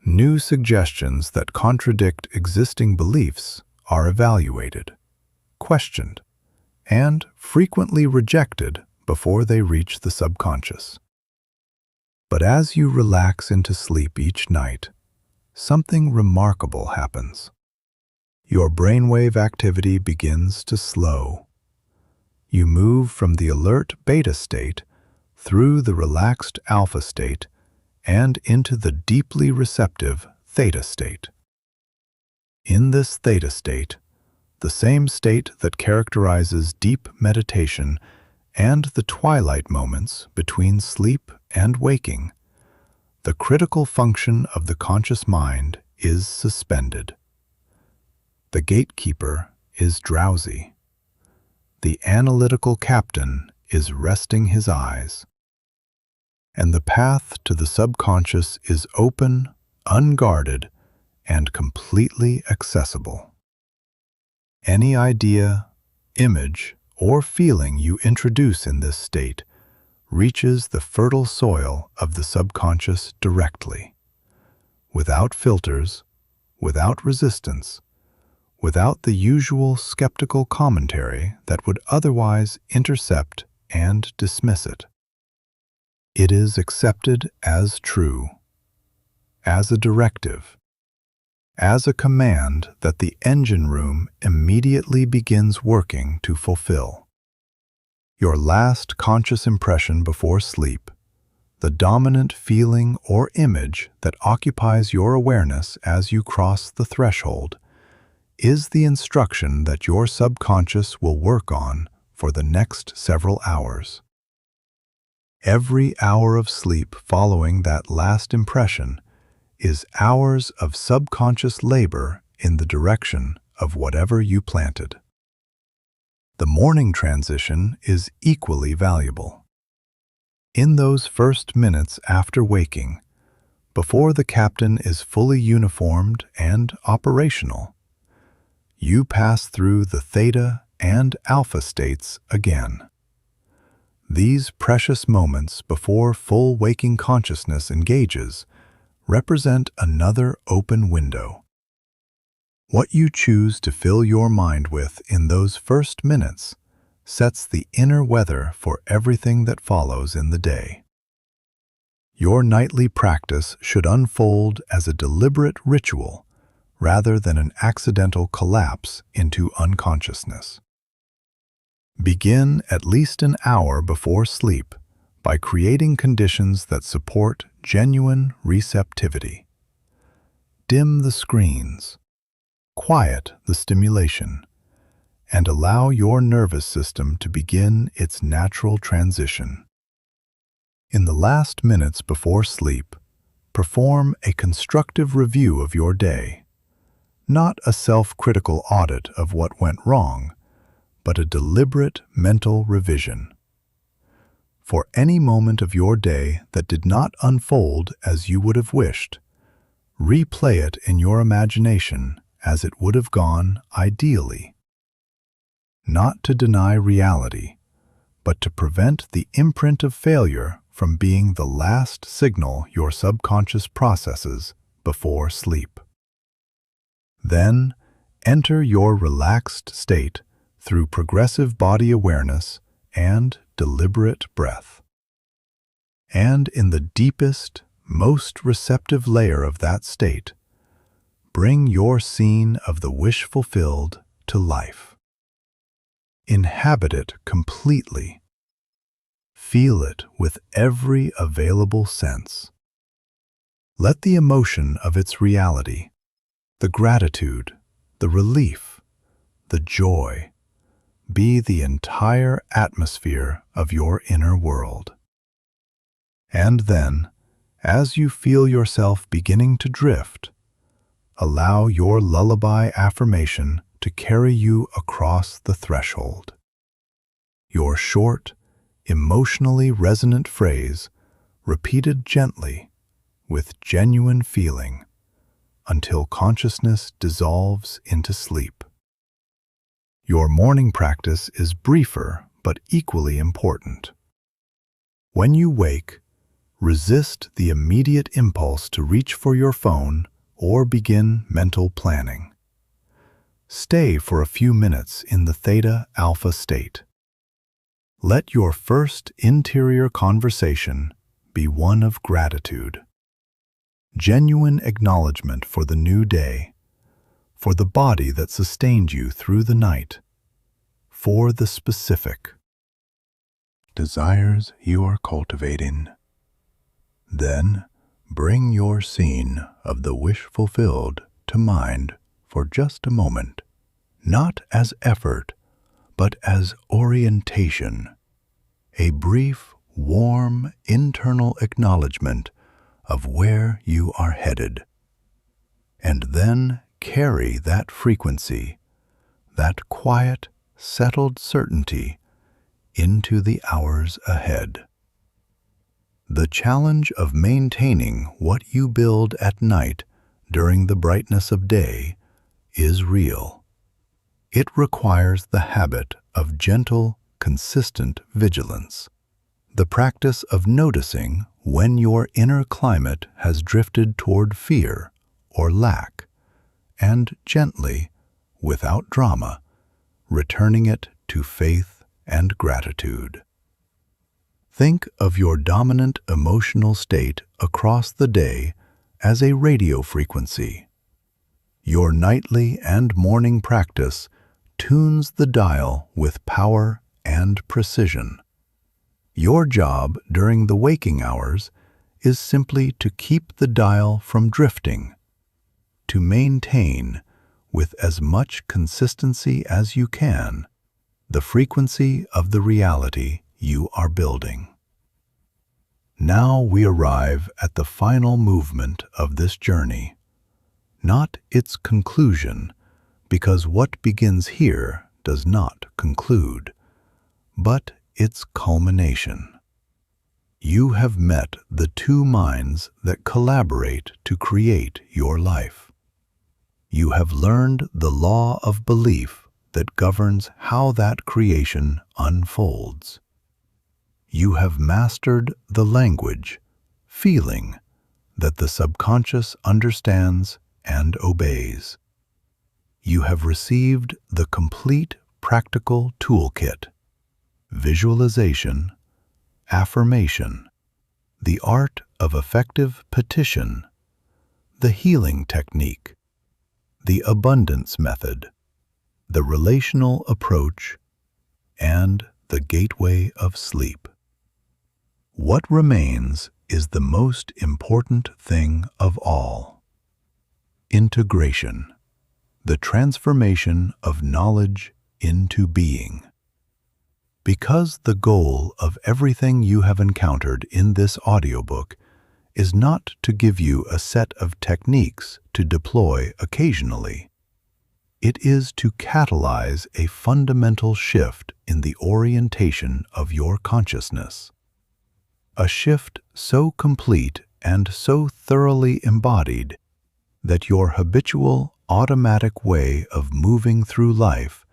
New suggestions that contradict existing beliefs are evaluated, questioned, and frequently rejected before they reach the subconscious. But as you relax into sleep each night, something remarkable happens. Your brainwave activity begins to slow. You move from the alert beta state through the relaxed alpha state and into the deeply receptive theta state. In this theta state, the same state that characterizes deep meditation and the twilight moments between sleep and waking, the critical function of the conscious mind is suspended. The gatekeeper is drowsy. The analytical captain is resting his eyes. And the path to the subconscious is open, unguarded, and completely accessible. Any idea, image, or feeling you introduce in this state reaches the fertile soil of the subconscious directly, without filters, without resistance, without the usual skeptical commentary that would otherwise intercept and dismiss it. It is accepted as true, as a directive, as a command that the engine room immediately begins working to fulfill. Your last conscious impression before sleep, The dominant feeling or image that occupies your awareness as you cross the threshold is the instruction that your subconscious will work on for the next several hours. Every hour of sleep following that last impression is hours of subconscious labor in the direction of whatever you planted. The morning transition is equally valuable. In those first minutes after waking, before the captain is fully uniformed and operational, you pass through the theta and alpha states again. These precious moments before full waking consciousness engages represent another open window. What you choose to fill your mind with in those first minutes sets the inner weather for everything that follows in the day. Your nightly practice should unfold as a deliberate ritual rather than an accidental collapse into unconsciousness. Begin at least an hour before sleep by creating conditions that support genuine receptivity. Dim the screens, quiet the stimulation, and allow your nervous system to begin its natural transition. In the last minutes before sleep, perform a constructive review of your day, not a self-critical audit of what went wrong, but a deliberate mental revision. For any moment of your day that did not unfold as you would have wished, replay it in your imagination as it would have gone ideally. Not to deny reality, but to prevent the imprint of failure from being the last signal your subconscious processes before sleep. Then, enter your relaxed state through progressive body awareness and deliberate breath. And in the deepest, most receptive layer of that state, bring your scene of the wish fulfilled to life. Inhabit it completely. Feel it with every available sense. Let the emotion of its reality, the gratitude, the relief, the joy, be the entire atmosphere of your inner world. And then, as you feel yourself beginning to drift, allow your lullaby affirmation to carry you across the threshold. Your short, emotionally resonant phrase, repeated gently, with genuine feeling, until consciousness dissolves into sleep. Your morning practice is briefer but equally important. When you wake, resist the immediate impulse to reach for your phone or begin mental planning. Stay for a few minutes in the theta-alpha state. Let your first interior conversation be one of gratitude. Genuine acknowledgement for the new day, for the body that sustained you through the night, for the specific desires you are cultivating. Then, bring your scene of the wish fulfilled to mind for just a moment, not as effort, but as orientation, a brief, warm, internal acknowledgement of where you are headed. And then carry that frequency, that quiet, settled certainty, into the hours ahead. The challenge of maintaining what you build at night during the brightness of day is real. It requires the habit of gentle, consistent vigilance, the practice of noticing when your inner climate has drifted toward fear or lack, and gently, without drama, returning it to faith and gratitude. Think of your dominant emotional state across the day as a radio frequency. Your nightly and morning practice tunes the dial with power and precision. Your job during the waking hours is simply to keep the dial from drifting, to maintain, with as much consistency as you can, the frequency of the reality you are building. Now we arrive at the final movement of this journey, not its conclusion, because what begins here does not conclude, but its culmination. You have met the two minds that collaborate to create your life. You have learned the law of belief that governs how that creation unfolds. You have mastered the language, feeling, that the subconscious understands and obeys. You have received the complete practical toolkit: visualization, affirmation, the art of effective petition, the healing technique, the abundance method, the relational approach, and the gateway of sleep. What remains is the most important thing of all: integration, the transformation of knowledge into being. Because the goal of everything you have encountered in this audiobook is not to give you a set of techniques to deploy occasionally. It is to catalyze a fundamental shift in the orientation of your consciousness. A shift so complete and so thoroughly embodied that your habitual, automatic way of moving through life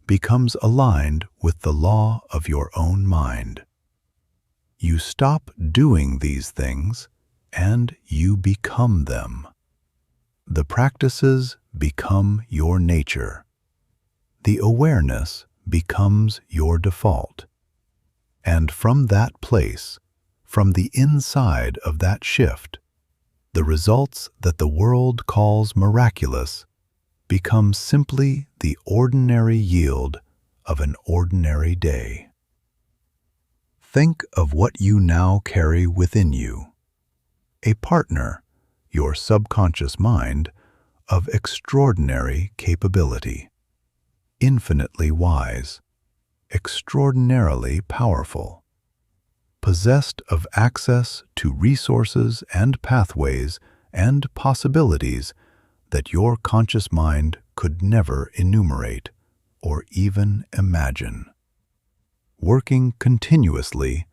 becomes aligned with the law of your own mind. You stop doing these things and you become them. The practices become your nature. The awareness becomes your default. And from that place, from the inside of that shift, the results that the world calls miraculous become simply the ordinary yield of an ordinary day. Think of what you now carry within you: a partner, your subconscious mind, of extraordinary capability, infinitely wise, extraordinarily powerful, possessed of access to resources and pathways and possibilities that your conscious mind could never enumerate or even imagine. Working continuously,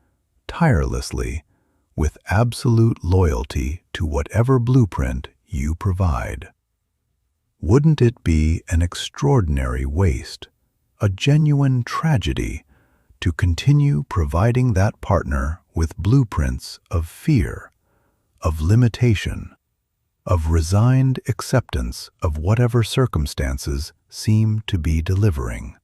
tirelessly, with absolute loyalty to whatever blueprint you provide. Wouldn't it be an extraordinary waste, a genuine tragedy, to continue providing that partner with blueprints of fear, of limitation, of resigned acceptance of whatever circumstances seem to be delivering?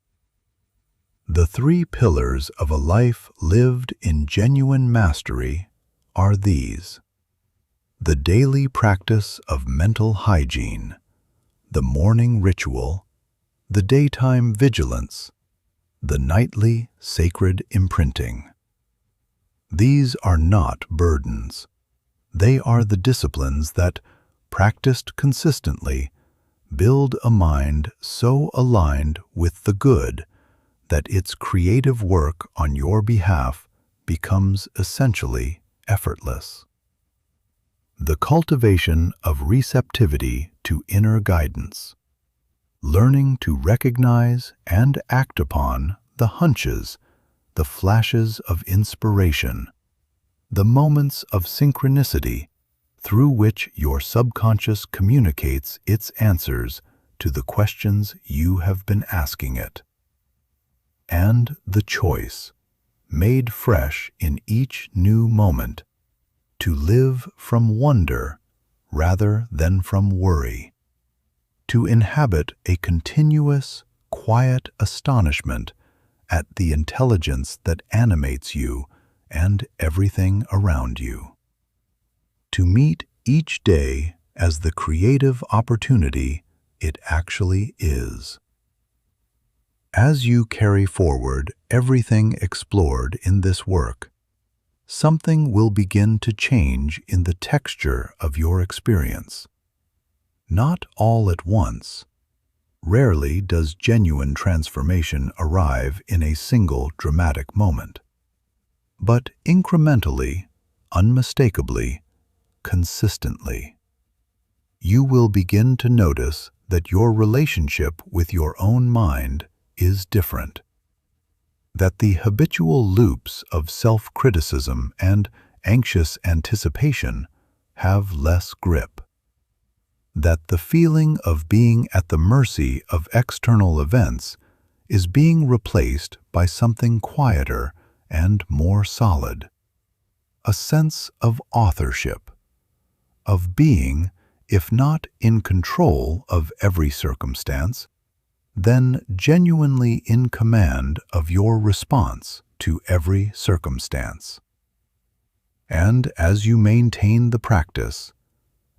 The three pillars of a life lived in genuine mastery are these: the daily practice of mental hygiene, the morning ritual, the daytime vigilance, the nightly sacred imprinting. These are not burdens. They are the disciplines that, practiced consistently, build a mind so aligned with the good that its creative work on your behalf becomes essentially effortless. The cultivation of receptivity to inner guidance, learning to recognize and act upon the hunches, the flashes of inspiration, the moments of synchronicity through which your subconscious communicates its answers to the questions you have been asking it. And the choice, made fresh in each new moment, to live from wonder rather than from worry, to inhabit a continuous, quiet astonishment at the intelligence that animates you and everything around you, to meet each day as the creative opportunity it actually is. As you carry forward everything explored in this work, something will begin to change in the texture of your experience. Not all at once. Rarely does genuine transformation arrive in a single dramatic moment. But incrementally, unmistakably, consistently, you will begin to notice that your relationship with your own mind is different. That the habitual loops of self-criticism and anxious anticipation have less grip. That the feeling of being at the mercy of external events is being replaced by something quieter and more solid. A sense of authorship, of being, if not in control of every circumstance, then genuinely in command of your response to every circumstance. And as you maintain the practice,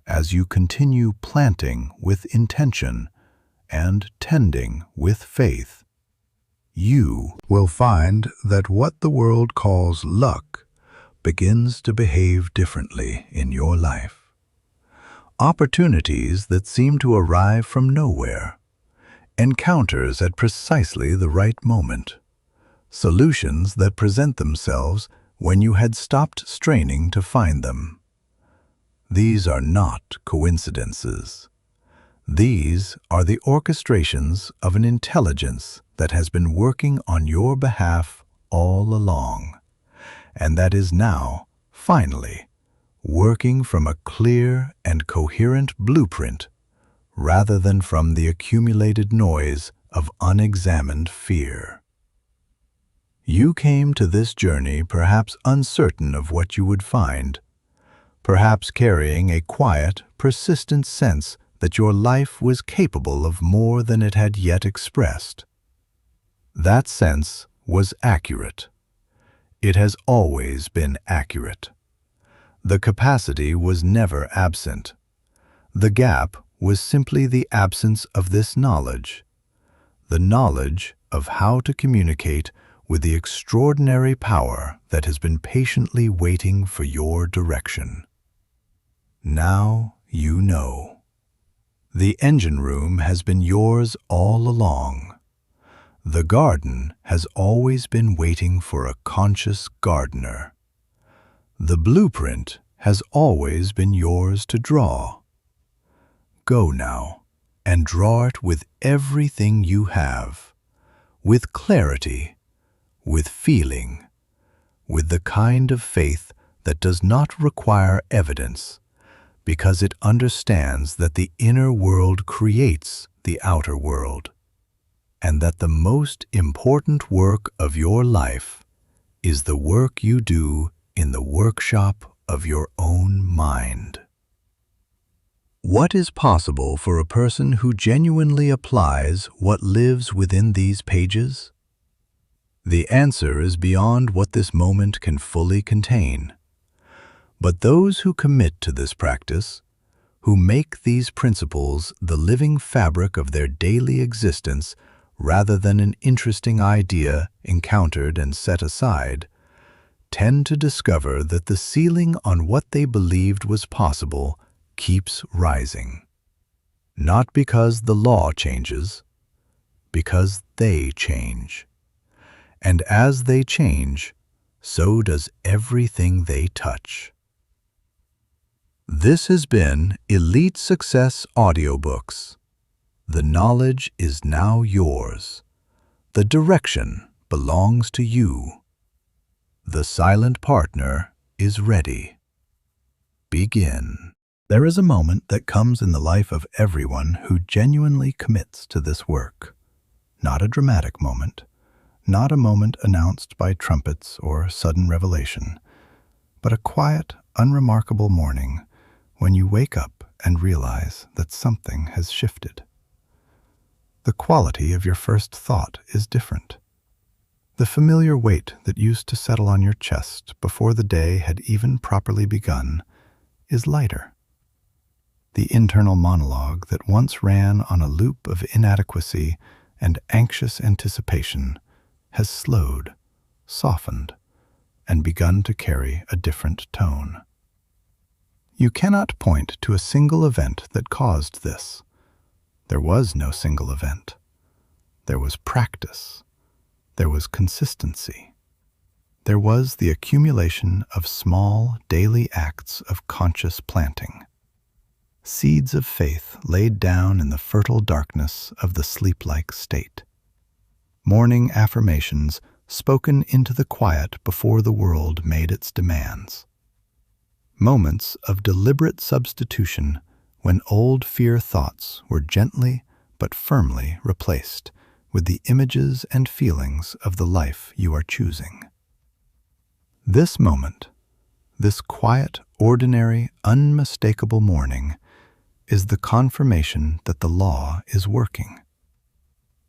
as you continue planting with intention and tending with faith, you will find that what the world calls luck begins to behave differently in your life. Opportunities that seem to arrive from nowhere, encounters at precisely the right moment, solutions that present themselves when you had stopped straining to find them. These are not coincidences. These are the orchestrations of an intelligence that has been working on your behalf all along, and that is now, finally, working from a clear and coherent blueprint rather than from the accumulated noise of unexamined fear. You came to this journey perhaps uncertain of what you would find, perhaps carrying a quiet, persistent sense that your life was capable of more than it had yet expressed. That sense was accurate. It has always been accurate. The capacity was never absent. The gap was simply the absence of this knowledge, the knowledge of how to communicate with the extraordinary power that has been patiently waiting for your direction. Now you know. The engine room has been yours all along. The garden has always been waiting for a conscious gardener. The blueprint has always been yours to draw. Go now and draw it with everything you have, with clarity, with feeling, with the kind of faith that does not require evidence, because it understands that the inner world creates the outer world, and that the most important work of your life is the work you do in the workshop of your own mind. What is possible for a person who genuinely applies what lives within these pages? The answer is beyond what this moment can fully contain. But those who commit to this practice, who make these principles the living fabric of their daily existence rather than an interesting idea encountered and set aside, tend to discover that the ceiling on what they believed was possible keeps rising. Not because the law changes, because they change. And as they change, so does everything they touch. This has been Elite Success Audiobooks. The knowledge is now yours. The direction belongs to you. The silent partner is ready. Begin. There is a moment that comes in the life of everyone who genuinely commits to this work. Not a dramatic moment, not a moment announced by trumpets or sudden revelation, but a quiet, unremarkable morning when you wake up and realize that something has shifted. The quality of your first thought is different. The familiar weight that used to settle on your chest before the day had even properly begun is lighter. The internal monologue that once ran on a loop of inadequacy and anxious anticipation has slowed, softened, and begun to carry a different tone. You cannot point to a single event that caused this. There was no single event. There was practice. There was consistency. There was the accumulation of small, daily acts of conscious planting. Seeds of faith laid down in the fertile darkness of the sleep-like state. Morning affirmations spoken into the quiet before the world made its demands. Moments of deliberate substitution when old fear thoughts were gently but firmly replaced with the images and feelings of the life you are choosing. This moment, this quiet, ordinary, unmistakable morning, is the confirmation that the law is working,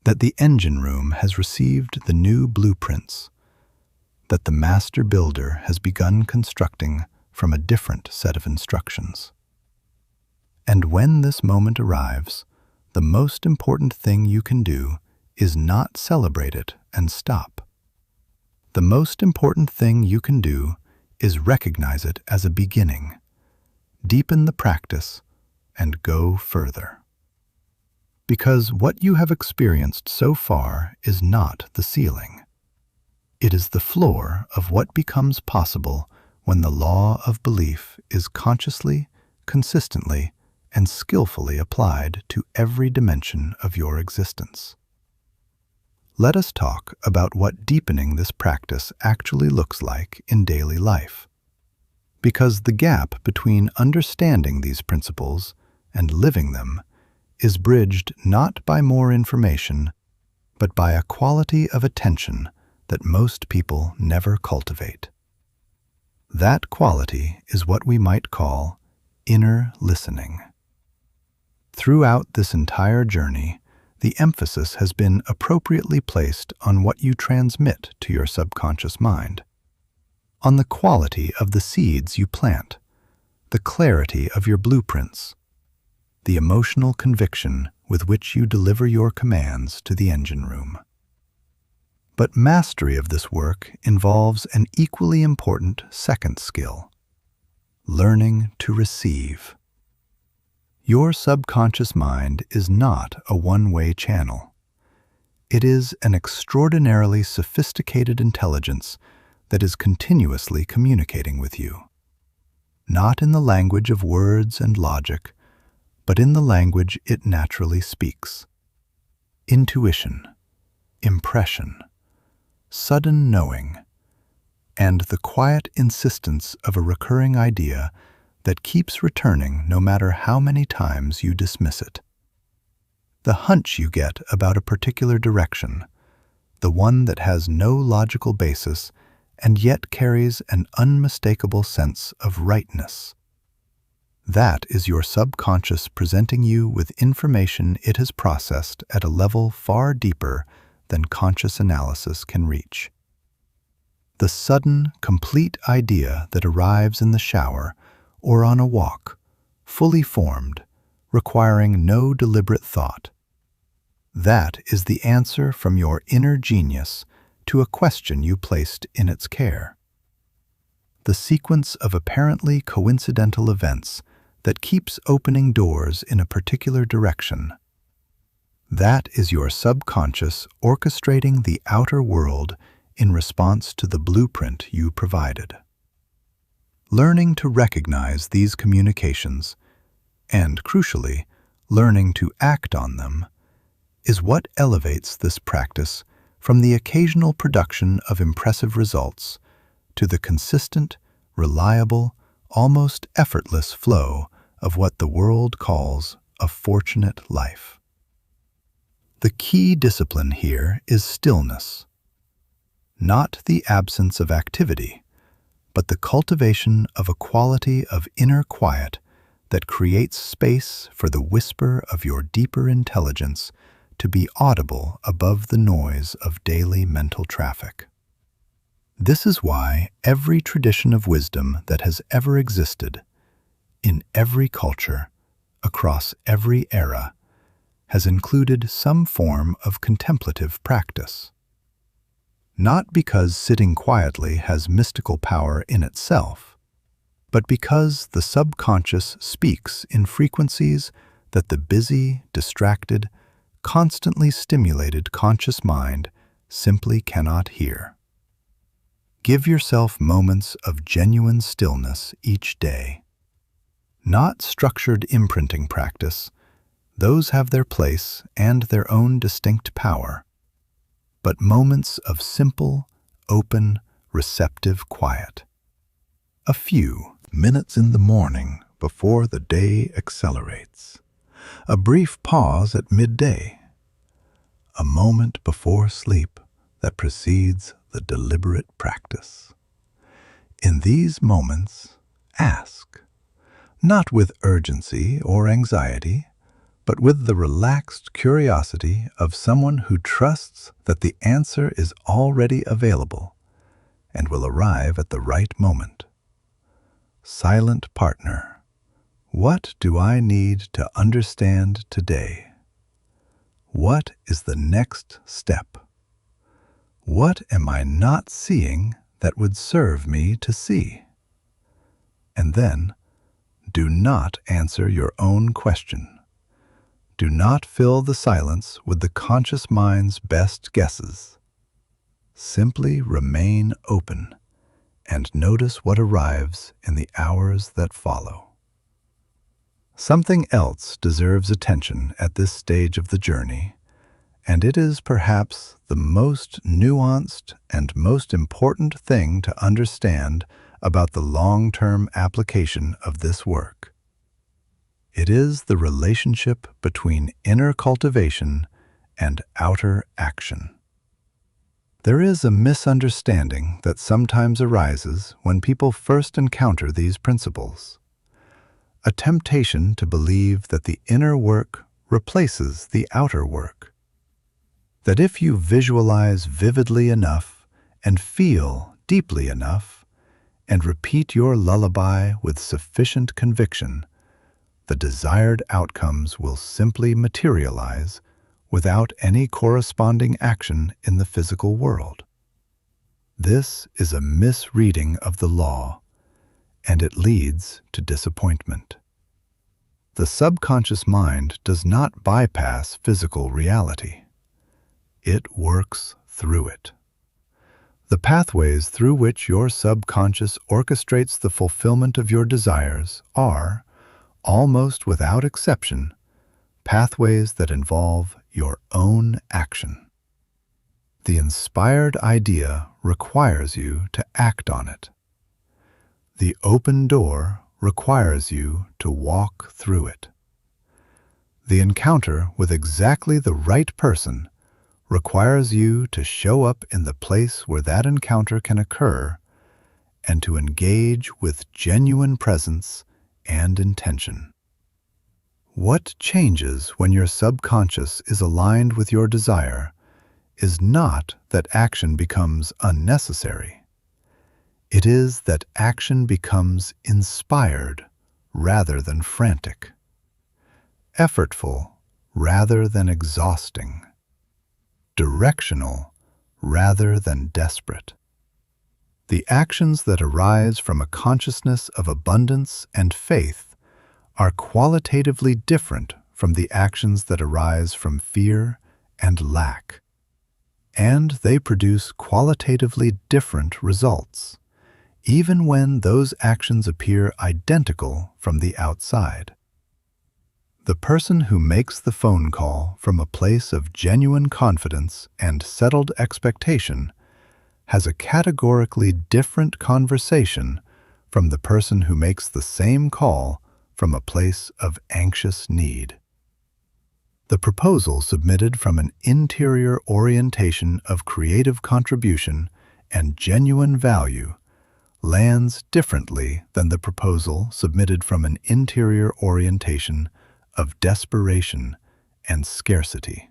that the engine room has received the new blueprints, that the master builder has begun constructing from a different set of instructions. And when this moment arrives, the most important thing you can do is not celebrate it and stop. The most important thing you can do is recognize it as a beginning, deepen the practice, and go further. Because what you have experienced so far is not the ceiling. It is the floor of what becomes possible when the law of belief is consciously, consistently, and skillfully applied to every dimension of your existence. Let us talk about what deepening this practice actually looks like in daily life. Because the gap between understanding these principles and living them is bridged not by more information, but by a quality of attention that most people never cultivate. That quality is what we might call inner listening. Throughout this entire journey, the emphasis has been appropriately placed on what you transmit to your subconscious mind, on the quality of the seeds you plant, the clarity of your blueprints, the emotional conviction with which you deliver your commands to the engine room. But mastery of this work involves an equally important second skill: learning to receive. Your subconscious mind is not a one-way channel. It is an extraordinarily sophisticated intelligence that is continuously communicating with you, not in the language of words and logic, but in the language it naturally speaks. Intuition, impression, sudden knowing, and the quiet insistence of a recurring idea that keeps returning no matter how many times you dismiss it. The hunch you get about a particular direction, the one that has no logical basis and yet carries an unmistakable sense of rightness. That is your subconscious presenting you with information it has processed at a level far deeper than conscious analysis can reach. The sudden, complete idea that arrives in the shower or on a walk, fully formed, requiring no deliberate thought. That is the answer from your inner genius to a question you placed in its care. The sequence of apparently coincidental events that keeps opening doors in a particular direction. That is your subconscious orchestrating the outer world in response to the blueprint you provided. Learning to recognize these communications, and crucially, learning to act on them, is what elevates this practice from the occasional production of impressive results to the consistent, reliable, almost effortless flow of what the world calls a fortunate life. The key discipline here is stillness, not the absence of activity, but the cultivation of a quality of inner quiet that creates space for the whisper of your deeper intelligence to be audible above the noise of daily mental traffic. This is why every tradition of wisdom that has ever existed, in every culture, across every era, has included some form of contemplative practice. not because sitting quietly has mystical power in itself, but because the subconscious speaks in frequencies that the busy, distracted, constantly stimulated conscious mind simply cannot hear. Give yourself moments of genuine stillness each day. Not structured imprinting practice, those have their place and their own distinct power, but moments of simple, open, receptive quiet. A few minutes in the morning before the day accelerates. A brief pause at midday. A moment before sleep that precedes the deliberate practice. In these moments, ask, not with urgency or anxiety, but with the relaxed curiosity of someone who trusts that the answer is already available and will arrive at the right moment. Silent partner, what do I need to understand today? What is the next step? What am I not seeing that would serve me to see? And then, do not answer your own question. Do not fill the silence with the conscious mind's best guesses. Simply remain open and notice what arrives in the hours that follow. Something else deserves attention at this stage of the journey, and it is perhaps the most nuanced and most important thing to understand about the long-term application of this work. It is the relationship between inner cultivation and outer action. There is a misunderstanding that sometimes arises when people first encounter these principles. A temptation to believe that the inner work replaces the outer work. That if you visualize vividly enough and feel deeply enough and repeat your lullaby with sufficient conviction, the desired outcomes will simply materialize without any corresponding action in the physical world. This is a misreading of the law, and it leads to disappointment. The subconscious mind does not bypass physical reality. It works through it. The pathways through which your subconscious orchestrates the fulfillment of your desires are, almost without exception, pathways that involve your own action. The inspired idea requires you to act on it. The open door requires you to walk through it. The encounter with exactly the right person requires you to show up in the place where that encounter can occur and to engage with genuine presence and intention. What changes when your subconscious is aligned with your desire is not that action becomes unnecessary. It is that action becomes inspired rather than frantic, effortful rather than exhausting, directional rather than desperate. The actions that arise from a consciousness of abundance and faith are qualitatively different from the actions that arise from fear and lack, and they produce qualitatively different results, even when those actions appear identical from the outside. The person who makes the phone call from a place of genuine confidence and settled expectation has a categorically different conversation from the person who makes the same call from a place of anxious need. The proposal submitted from an interior orientation of creative contribution and genuine value lands differently than the proposal submitted from an interior orientation of desperation and scarcity.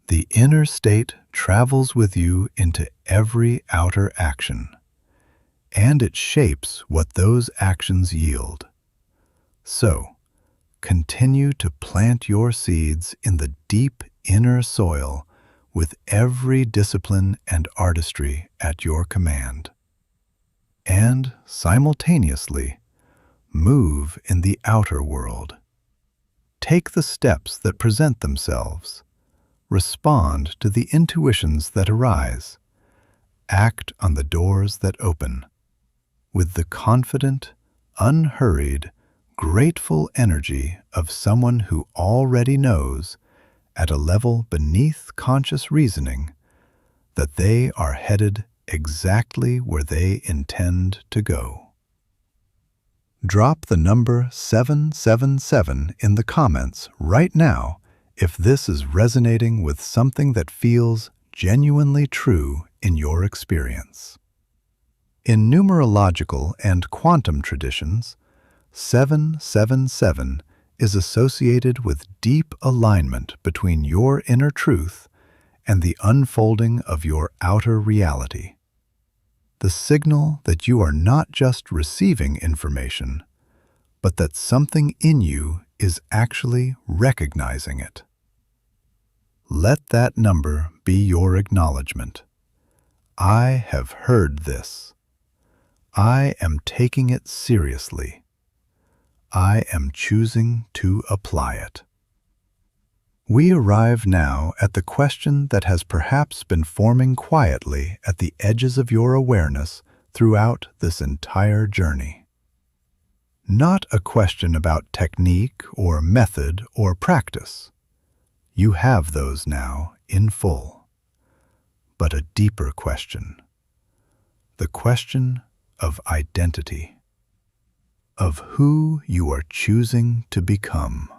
The inner state travels with you into every outer action, and it shapes what those actions yield. So, continue to plant your seeds in the deep inner soil with every discipline and artistry at your command. And simultaneously, move in the outer world. Take the steps that present themselves. Respond to the intuitions that arise. Act on the doors that open. With the confident, unhurried, grateful energy of someone who already knows, at a level beneath conscious reasoning, that they are headed exactly where they intend to go. Drop the number 777 in the comments right now if this is resonating with something that feels genuinely true in your experience. In numerological and quantum traditions, 777 is associated with deep alignment between your inner truth and the unfolding of your outer reality. The signal that you are not just receiving information, but that something in you is actually recognizing it. Let that number be your acknowledgement. I have heard this. I am taking it seriously. I am choosing to apply it. We arrive now at the question that has perhaps been forming quietly at the edges of your awareness throughout this entire journey. Not a question about technique or method or practice. You have those now in full. But a deeper question. The question of identity. Of who you are choosing to become.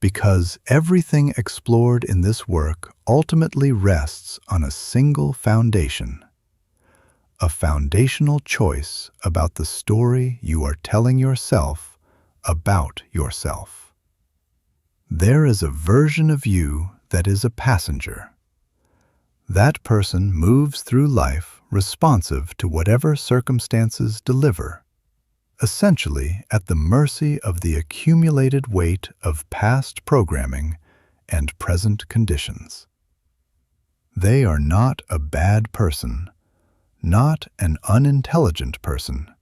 Because everything explored in this work ultimately rests on a single foundation. A foundational choice about the story you are telling yourself about yourself. There is a version of you that is a passenger. That person moves through life responsive to whatever circumstances deliver, essentially at the mercy of the accumulated weight of past programming and present conditions. They are not a bad person, not an unintelligent person,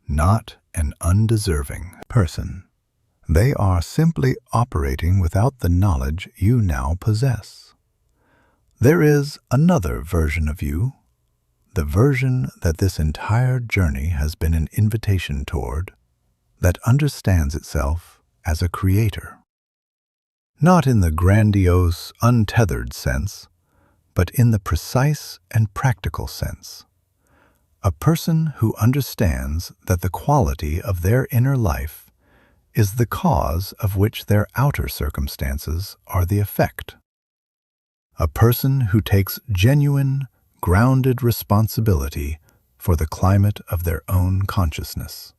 not an undeserving person. They are simply operating without the knowledge you now possess. There is another version of you, the version that this entire journey has been an invitation toward, that understands itself as a creator. Not in the grandiose, untethered sense, but in the precise and practical sense. A person who understands that the quality of their inner life is the cause of which their outer circumstances are the effect. A person who takes genuine, grounded responsibility for the climate of their own consciousness,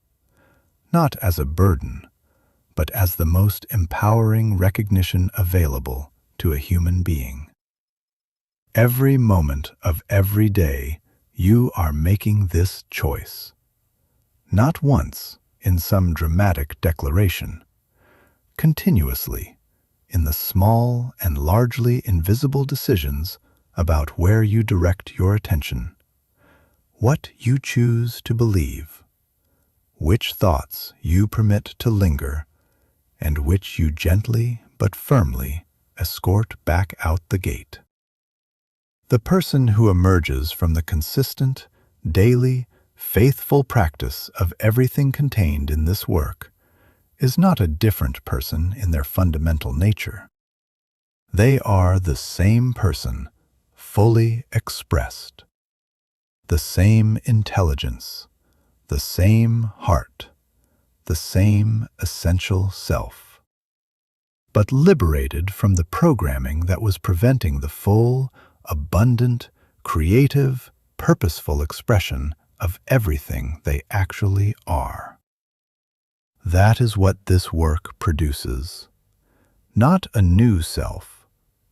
not as a burden, but as the most empowering recognition available to a human being. Every moment of every day, you are making this choice. Not once in some dramatic declaration, continuously in the small and largely invisible decisions about where you direct your attention, what you choose to believe, which thoughts you permit to linger, and which you gently but firmly escort back out the gate. The person who emerges from the consistent, daily, faithful practice of everything contained in this work is not a different person in their fundamental nature. They are the same person, fully expressed. The same intelligence, the same heart, the same essential self. But liberated from the programming that was preventing the full, abundant, creative, purposeful expression of everything they actually are. That is what this work produces. Not a new self,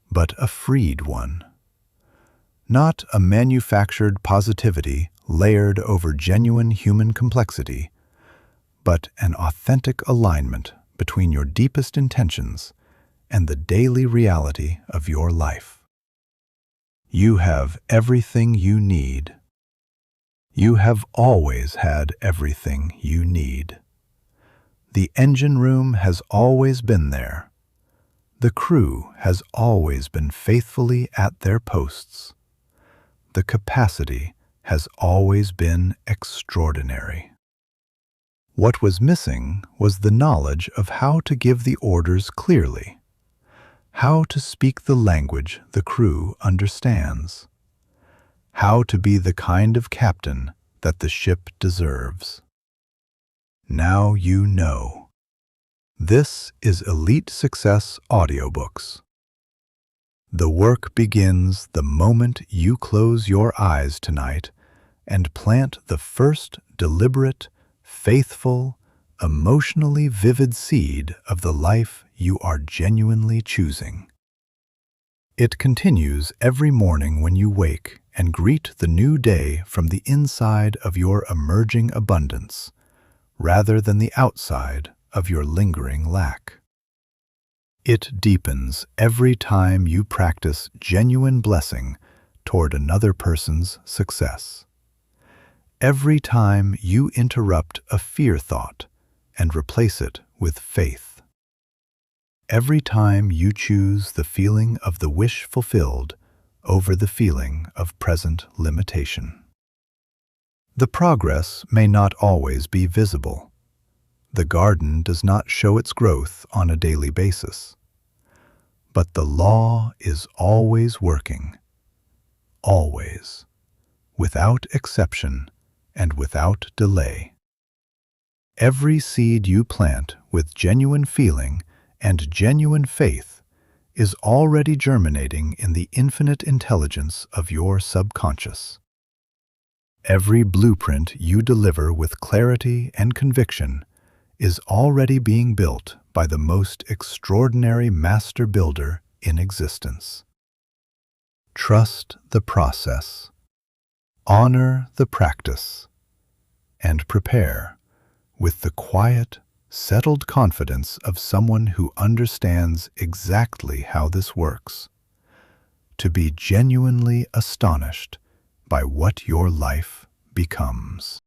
but a freed one. Not a manufactured positivity layered over genuine human complexity, but an authentic alignment between your deepest intentions and the daily reality of your life. You have everything you need. You have always had everything you need. The engine room has always been there. The crew has always been faithfully at their posts. The capacity has always been extraordinary. What was missing was the knowledge of how to give the orders clearly, how to speak the language the crew understands, how to be the kind of captain that the ship deserves. Now you know. This is Elite Success Audiobooks. The work begins the moment you close your eyes tonight and plant the first deliberate, faithful, emotionally vivid seed of the life you are genuinely choosing. It continues every morning when you wake and greet the new day from the inside of your emerging abundance, rather than the outside of your lingering lack. It deepens every time you practice genuine blessing toward another person's success. Every time you interrupt a fear thought and replace it with faith. Every time you choose the feeling of the wish fulfilled over the feeling of present limitation. The progress may not always be visible. The garden does not show its growth on a daily basis. But the law is always working. Always. Without exception and without delay. Every seed you plant with genuine feeling and genuine faith is already germinating in the infinite intelligence of your subconscious. Every blueprint you deliver with clarity and conviction is already being built by the most extraordinary master builder in existence. Trust the process, honor the practice, and prepare with the quiet, settled confidence of someone who understands exactly how this works, to be genuinely astonished by what your life becomes.